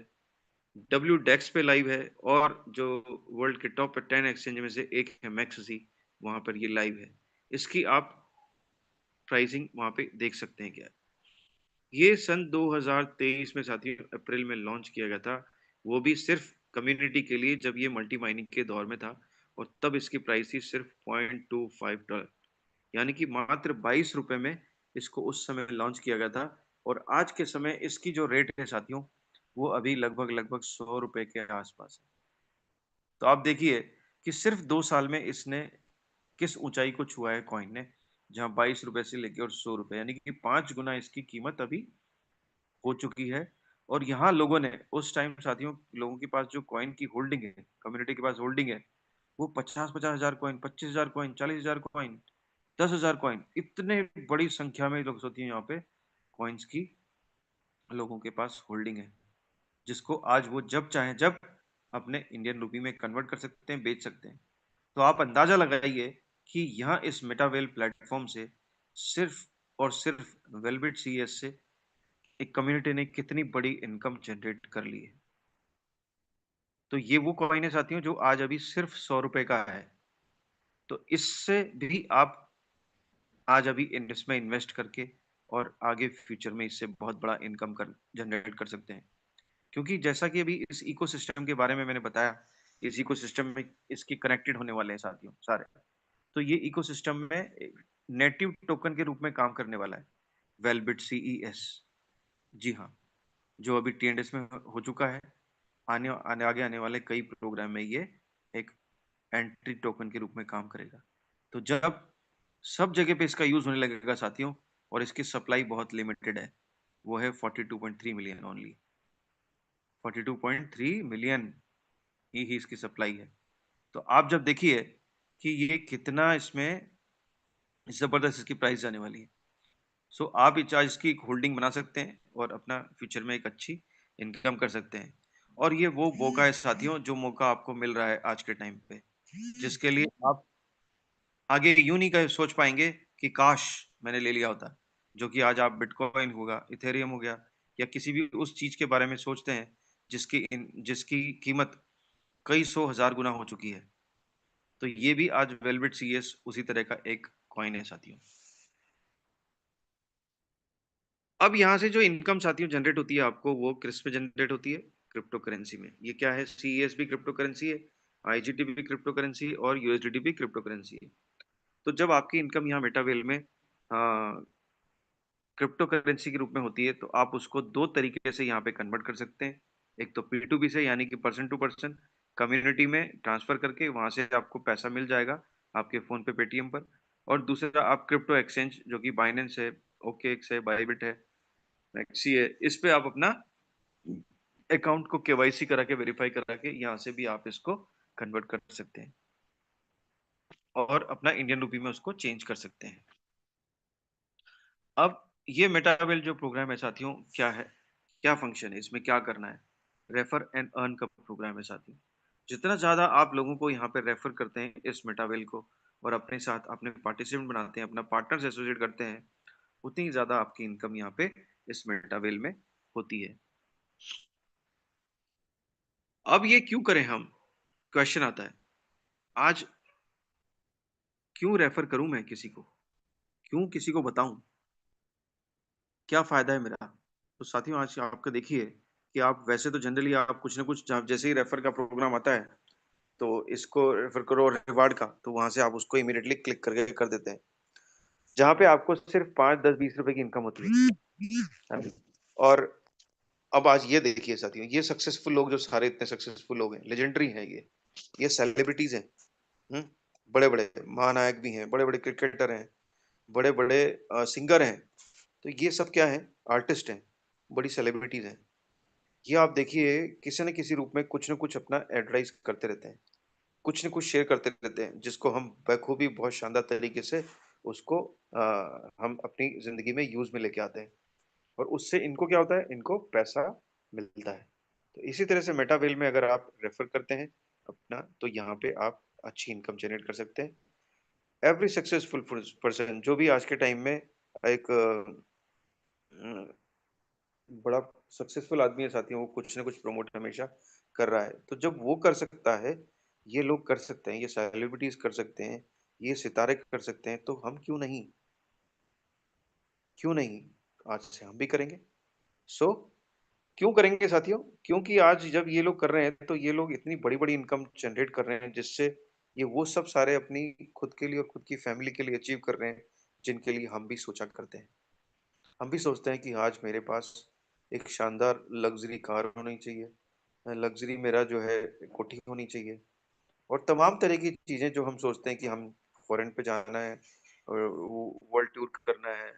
डब्ल्यू डेक्स पे लाइव है, और जो वर्ल्ड के टॉप 10 एक्सचेंज में से एक है मैक्ससी, वहां पर ये लाइव है। इसकी आप प्राइसिंग वहां पे देख सकते हैं क्या। ये सन 2023 में साथियों अप्रैल में लॉन्च किया गया था, वो भी सिर्फ कम्युनिटी के लिए, जब ये मल्टी माइनिंग के दौर में था। और तब इसकी प्राइस थी सिर्फ $0.25, यानी कि मात्र 22 रुपए में इसको उस समय लॉन्च किया गया था। और आज के समय इसकी जो रेट है साथियों, वो अभी लगभग लगभग 100 रुपए के आसपास है। तो आप देखिए कि सिर्फ 2 साल में इसने किस ऊंचाई को छुआ है कॉइन ने, जहां 22 रुपए से लेके और 100 रुपए, यानी कि 5 गुना इसकी कीमत अभी हो चुकी है। और यहाँ लोगों ने उस टाइम साथियों, लोगों के पास जो कॉइन की होल्डिंग है, कम्युनिटी के पास होल्डिंग है, वो 50-50 हजार कॉइन, 25,000 कॉइन, 40,000 कॉइन, 10,000 कॉइन, इतने बड़ी संख्या में लोग होती है यहाँ पे कॉइन्स की लोगों के पास होल्डिंग है, जिसको आज वो जब चाहे जब अपने इंडियन रुपी में कन्वर्ट कर सकते हैं, बेच सकते हैं। तो आप अंदाजा लगाइए कि यहाँ इस मेटावेल प्लेटफॉर्म से सिर्फ और सिर्फ वेलबिट सीएस से एक कम्युनिटी ने कितनी बड़ी इनकम जनरेट कर ली है। तो ये वो कॉइन है साथियों जो आज अभी सिर्फ 100 रुपए का है। तो इससे भी आप आज अभी इसमें इन्वेस्ट करके और आगे फ्यूचर में इससे बहुत बड़ा इनकम कर जनरेट कर सकते हैं। क्योंकि जैसा कि अभी इस इकोसिस्टम के बारे में मैंने बताया, इस इकोसिस्टम में इसकी कनेक्टेड होने वाले हैं साथियों सारे। तो ये इकोसिस्टम में नेटिव टोकन के रूप में काम करने वाला है वेलबिट सीईएस। जी हाँ, जो अभी टीएनडीएस में हो चुका है। आगे आने वाले कई प्रोग्राम में ये एक एंट्री टोकन के रूप में काम करेगा। तो जब सब जगह पे इसका यूज होने लगेगा साथियों, और इसकी सप्लाई बहुत लिमिटेड है, वो है 42.3 मिलियन ओनली। 42.3 मिलियन ही इसकी सप्लाई है। तो आप जब देखिए कि ये कितना इसमें जबरदस्त इसकी प्राइस जाने वाली है। सो आप इस चार्ज की एक होल्डिंग बना सकते हैं और अपना फ्यूचर में एक अच्छी इनकम कर सकते हैं। और ये वो मौका है साथियों, जो मौका आपको मिल रहा है आज के टाइम पे, जिसके लिए आप आगे यूं नहीं कर सोच पाएंगे कि काश मैंने ले लिया होता। जो कि आज आप बिटकॉइन होगा, इथेरियम हो गया, या किसी भी उस चीज के बारे में सोचते हैं जिसकी कीमत कई सौ हजार गुना हो चुकी है। तो ये भी आज वेलवेट सीएस उसी तरह का एक कॉइन है साथियों। अब यहाँ से जो इनकम साथियों जनरेट होती है आपको, वो किस पे जनरेट होती है? क्रिप्टो करेंसी में। ये क्या है? सीएस भी क्रिप्टो करेंसी है, आईजीटी भी क्रिप्टो करेंसी है, और यूएसडीटी भी क्रिप्टो करेंसी है। तो जब आपकी इनकम यहाँ मेटावेल में क्रिप्टो करेंसी के रूप में होती है, तो आप उसको दो तरीके से यहाँ पे कन्वर्ट कर सकते हैं। एक तो P2P से, यानी कि पर्सन टू पर्सन कम्युनिटी में ट्रांसफर करके वहां से आपको पैसा मिल जाएगा आपके फोन पे, पेटीएम पर। और दूसरा आप क्रिप्टो एक्सचेंज, जो कि बाइनेंस है, ओकेएक्स है, बाइबिट है, मैक्सी है, इस पे आप अपना अकाउंट को केवाईसी करा के, वेरीफाई करा के, यहाँ से भी आप इसको कन्वर्ट कर सकते हैं और अपना इंडियन रुपी में उसको चेंज कर सकते हैं। अब ये मेटावेल जो प्रोग्राम है साथियों, क्या है, क्या फंक्शन है, इसमें क्या करना है? रेफर एंड अर्न का प्रोग्राम है साथियों। जितना ज्यादा आप लोगों को यहाँ पे रेफर करते हैं इस मेटावेल को, और अपने साथ अपने पार्टिसिपेंट बनाते हैं, अपना पार्टनर्स एसोसिएट करते हैं, उतनी ही ज्यादा आपकी इनकम यहाँ पे इस मेटावेल में होती है। अब ये क्यों करें हम? क्वेश्चन आता है, आज क्यों रेफर करूं मैं किसी को, क्यों किसी को बताऊं, क्या फायदा है मेरा? तो साथियों आज आपका देखिए कि आप वैसे तो जनरली आप कुछ ना कुछ जैसे ही रेफर का प्रोग्राम आता है, तो इसको रेफर करो रिवार्ड का, तो वहां से आप उसको इमीडिएटली क्लिक करके कर देते हैं, जहाँ पे आपको सिर्फ 5, 10, 20 रुपए की इनकम होती है। हाँ जी। और अब आज ये देखिए साथियों, ये सक्सेसफुल लोग जो सारे इतने सक्सेसफुल लोग हैं, लेजेंडरी हैं ये सेलिब्रिटीज हैं। हम्म, बड़े बड़े महानायक भी हैं, बड़े बड़े क्रिकेटर हैं, बड़े बड़े सिंगर हैं। तो ये सब क्या है, आर्टिस्ट हैं, बड़ी सेलिब्रिटीज हैं। ये आप देखिए किसी न किसी रूप में कुछ न कुछ अपना एडवर्टाइज करते रहते हैं, कुछ न कुछ शेयर करते रहते हैं, जिसको हम बखूबी बहुत शानदार तरीके से उसको हम अपनी जिंदगी में यूज में लेके आते हैं, और उससे इनको क्या होता है, इनको पैसा मिलता है। तो इसी तरह से मेटावेल में अगर आप रेफर करते हैं अपना, तो यहाँ पे आप अच्छी इनकम जनरेट कर सकते हैं। एवरी सक्सेसफुल पर्सन जो भी आज के टाइम में एक बड़ा सक्सेसफुल आदमी है साथियों, वो कुछ ना कुछ प्रमोट हमेशा कर रहा है। तो जब वो कर सकता है, ये लोग कर सकते हैं, ये सेलिब्रिटीज कर सकते हैं, ये सितारे कर सकते हैं, तो हम क्यों नहीं, क्यों नहीं, आज से हम भी करेंगे। सो क्यों करेंगे साथियों? क्योंकि आज जब ये लोग कर रहे हैं, तो ये लोग इतनी बड़ी बड़ी इनकम जनरेट कर रहे हैं, जिससे ये वो सब सारे अपनी खुद के लिए और खुद की फैमिली के लिए अचीव कर रहे हैं, जिनके लिए हम भी सोचा करते हैं। हम भी सोचते हैं कि आज मेरे पास एक शानदार लग्जरी कार होनी चाहिए, लग्जरी मेरा जो है कोठी होनी चाहिए, और तमाम तरह की चीजें जो हम सोचते हैं कि हम फॉरेन पे जाना है, और वर्ल्ड टूर करना है,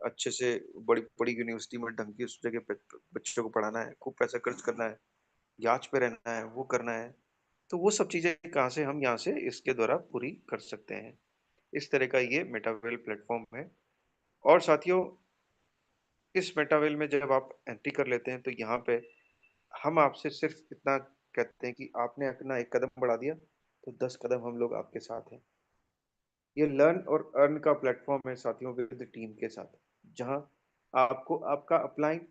अच्छे से बड़ी बड़ी यूनिवर्सिटी में ढंग की उस जगह पे बच्चों को पढ़ाना है, खूब पैसा खर्च करना है, याच पे रहना है, वो करना है। तो वो सब चीजें कहाँ से हम यहाँ से इसके द्वारा पूरी कर सकते हैं। इस तरह का ये मेटावेल प्लेटफॉर्म है। और साथियों, इस मेटावेल में जब आप एंट्री कर लेते हैं, तो यहाँ पे हम आपसे सिर्फ इतना कहते हैं कि आपने अपना एक कदम बढ़ा दिया, तो 10 कदम हम लोग आपके साथ हैं। ये लर्न और अर्न का प्लेटफॉर्म है साथियों, विद टीम के साथ, जहां आपको आपका अपलाइन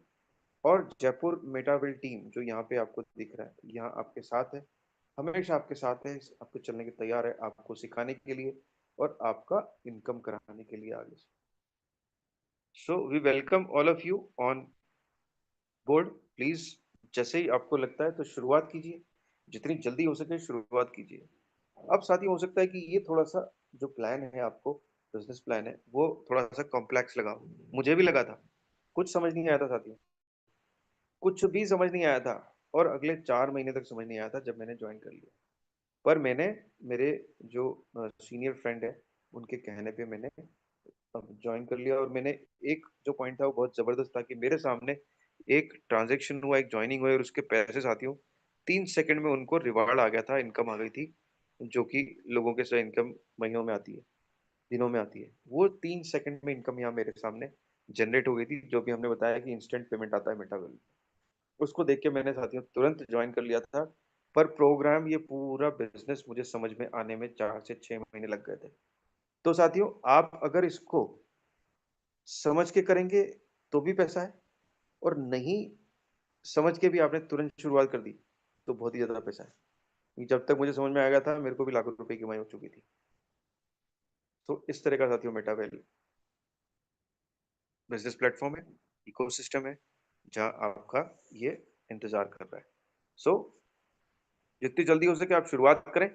और जयपुर मेटाविल टीम जो यहाँ पे आपको दिख रहा है, यहाँ आपके साथ है, हमेशा आपके साथ है, आपको चलने के तैयार है, आपको सिखाने के लिए और आपका इनकम कराने के लिए आगे से। So we welcome all of you on board. Please, जैसे ही आपको लगता है तो शुरुआत कीजिए, जितनी जल्दी हो सके शुरुआत कीजिए। अब साथियों, हो सकता है कि ये थोड़ा सा जो प्लान है आपको, बिजनेस प्लान है, वो थोड़ा सा कॉम्प्लेक्स लगा, मुझे भी लगा था, कुछ समझ नहीं आया था साथियों, कुछ भी समझ नहीं आया था, और अगले 4 महीने तक समझ नहीं आया था जब मैंने ज्वाइन कर लिया। पर मैंने, मेरे जो सीनियर फ्रेंड है, उनके कहने पे मैंने अब ज्वाइन कर लिया, और मैंने एक जो पॉइंट था वो बहुत जबरदस्त था कि मेरे सामने एक ट्रांजेक्शन हुआ, एक ज्वाइनिंग हुई, और उसके पैसे साथियों 3 सेकंड में उनको रिवार्ड आ गया था, इनकम आ गई थी, जो कि लोगों के से इनकम महीनों में आती है, दिनों में आती है। वो 3 सेकंड में इनकम यहाँ मेरे सामने जनरेट हो गई थी, जो भी हमने बताया कि इंस्टेंट पेमेंट आता है मेटावेल। उसको देख के मैंने साथियों तुरंत ज्वाइन कर लिया था। पर प्रोग्राम, ये पूरा बिजनेस मुझे समझ में आने में 4 से 6 महीने लग गए थे। तो साथियों, आप अगर इसको समझ के करेंगे तो भी पैसा है, और नहीं समझ के भी आपने तुरंत शुरुआत कर दी तो बहुत ही ज्यादा पैसा है। क्योंकि जब तक मुझे समझ में आ गया था, मेरे को भी लाखों रुपए की कमाई हो चुकी थी। तो इस तरह का साथियों मेटावेल बिजनेस प्लेटफॉर्म है, इकोसिस्टम है, जहां आपका ये इंतजार कर रहा है। सो जितनी जल्दी हो सके आप शुरुआत करें।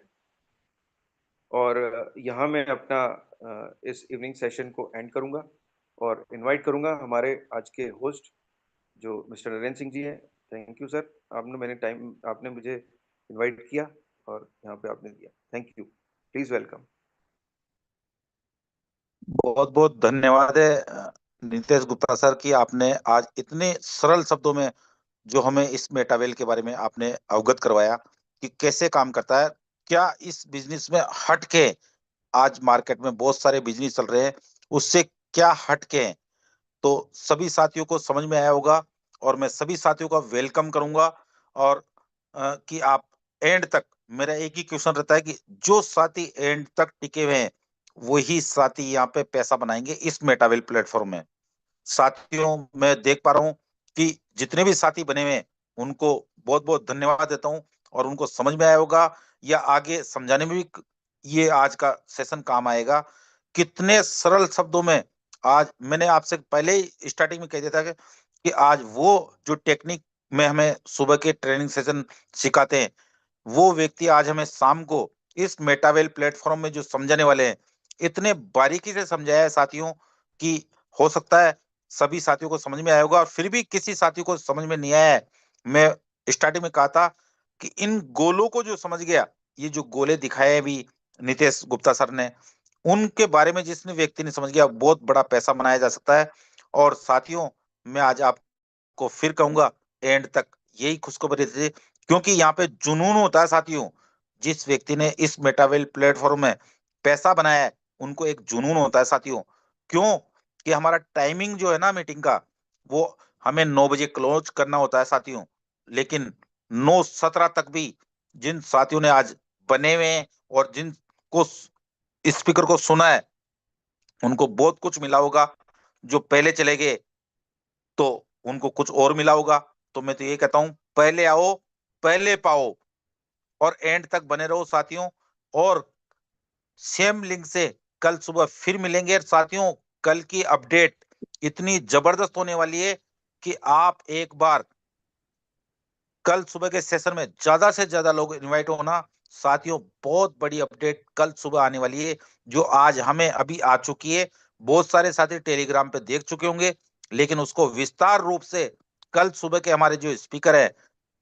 और यहाँ मैं अपना इस इवनिंग सेशन को एंड करूंगा, और इनवाइट करूंगा हमारे आज के होस्ट जो मिस्टर नरेंद्र सिंह जी हैं। थैंक यू सर, आपने मुझे इनवाइट किया और यहाँ पे आपने दिया। Thank you, please welcome. बहुत बहुत धन्यवाद है नितेश गुप्ता सर की, आपने आज इतने सरल शब्दों में जो हमें इस मेटावेल के बारे में आपने अवगत करवाया कि कैसे काम करता है। क्या इस बिजनेस में हट के, आज मार्केट में बहुत सारे बिजनेस चल रहे हैं, उससे क्या हट के हैं, तो सभी साथियों को समझ में आया होगा। और मैं सभी साथियों का वेलकम करूंगा। और कि आप एंड तक, मेरा एक ही क्वेश्चन रहता है कि जो साथी एंड तक टिके हुए हैं, वही साथी यहाँ पे पैसा बनाएंगे इस मेटावेल प्लेटफॉर्म में। साथियों, मैं देख पा रहा हूँ कि जितने भी साथी बने हुए हैं, उनको बहुत बहुत धन्यवाद देता हूँ। और उनको समझ में आया होगा, या आगे समझाने में भी ये आज का सेशन काम आएगा। कितने सरल शब्दों में, आज मैंने आपसे पहले ही स्टार्टिंग में कह दिया था कि आज वो जो टेक्निक में हमें सुबह के ट्रेनिंग सेशन सिखाते हैं, वो व्यक्ति आज हमें शाम को इस मेटावेल प्लेटफॉर्म में जो समझाने वाले हैं, इतने बारीकी से समझाया है साथियों कि हो सकता है सभी साथियों को समझ में आया होगा, और फिर भी किसी साथी को समझ में नहीं आया है। मैं स्टार्टिंग में कहा था कि इन गोलों को जो समझ गया, ये जो गोले दिखाए अभी नितेश गुप्ता सर ने, उनके बारे में जिसने व्यक्ति ने समझ गया, बहुत बड़ा पैसा बनाया जा सकता है। और साथियों, मैं आज आपको फिर कहूंगा, एंड तक यही खुशखबरी थी, क्योंकि यहाँ पे जुनून होता है साथियों। जिस व्यक्ति ने इस मेटावेल प्लेटफॉर्म में पैसा बनाया है, उनको एक जुनून होता है साथियों। क्यों? कि हमारा टाइमिंग जो है ना मीटिंग का, वो हमें 9 बजे क्लोज करना होता है साथियों, लेकिन 9:17 तक भी जिन साथियों ने आज बने हुए हैं और जिनको स्पीकर को सुना है, उनको बहुत कुछ मिला होगा। जो पहले चले गए तो उनको कुछ और मिला होगा। तो मैं तो ये कहता हूं, पहले आओ पहले पाओ, और एंड तक बने रहो साथियों। और सेम लिंक से कल सुबह फिर मिलेंगे साथियों। कल की अपडेट इतनी जबरदस्त होने वाली है कि आप एक बार कल सुबह के सेशन में ज्यादा से ज्यादा लोग इनवाइट होना साथियों। बहुत बड़ी अपडेट कल सुबह आने वाली है, जो आज हमें अभी आ चुकी है। बहुत सारे साथी टेलीग्राम पे देख चुके होंगे, लेकिन उसको विस्तार रूप से कल सुबह के हमारे जो स्पीकर है,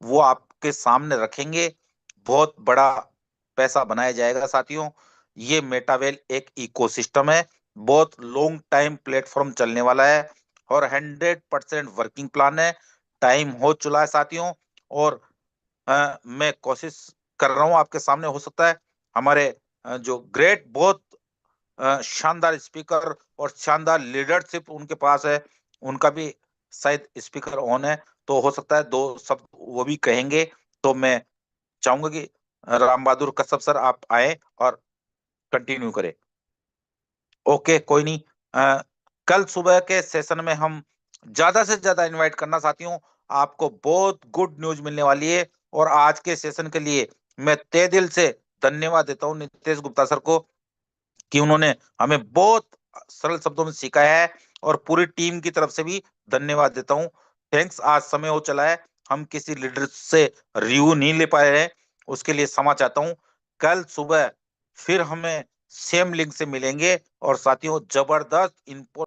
वो आपके सामने रखेंगे। बहुत बड़ा पैसा बनाया जाएगा साथियों। ये मेटावेल एक इकोसिस्टम है, बहुत लॉन्ग टाइम प्लेटफॉर्म चलने वाला है, और 100% वर्किंग प्लान है। टाइम हो चुका है साथियों। और मैं कोशिश कर रहा हूं आपके सामने, हो सकता है हमारे जो ग्रेट, बहुत शानदार स्पीकर और शानदार लीडरशिप उनके पास है, उनका भी शायद स्पीकर ऑन है, तो हो सकता है 2 शब्द वो भी कहेंगे। तो मैं चाहूंगा कि राम बहादुर कश्यप सर आप आए और कंटिन्यू करें। ओके, कोई नहीं। कल सुबह के सेशन में हम ज्यादा से ज्यादा इनवाइट करना साथियों। आपको बहुत गुड न्यूज मिलने वाली है। और आज के सेशन के लिए मैं तहे दिल से धन्यवाद देता हूं नितेश गुप्ता सर को, कि उन्होंने हमें बहुत सरल शब्दों में सिखाया है। और पूरी टीम की तरफ से भी धन्यवाद देता हूं। थैंक्स। आज समय हो चला है, हम किसी लीडर से रिव्यू नहीं ले पाए हैं, उसके लिए क्षमा चाहता हूं। कल सुबह फिर हमें सेम लिंक से मिलेंगे, और साथियों जबरदस्त इन्फो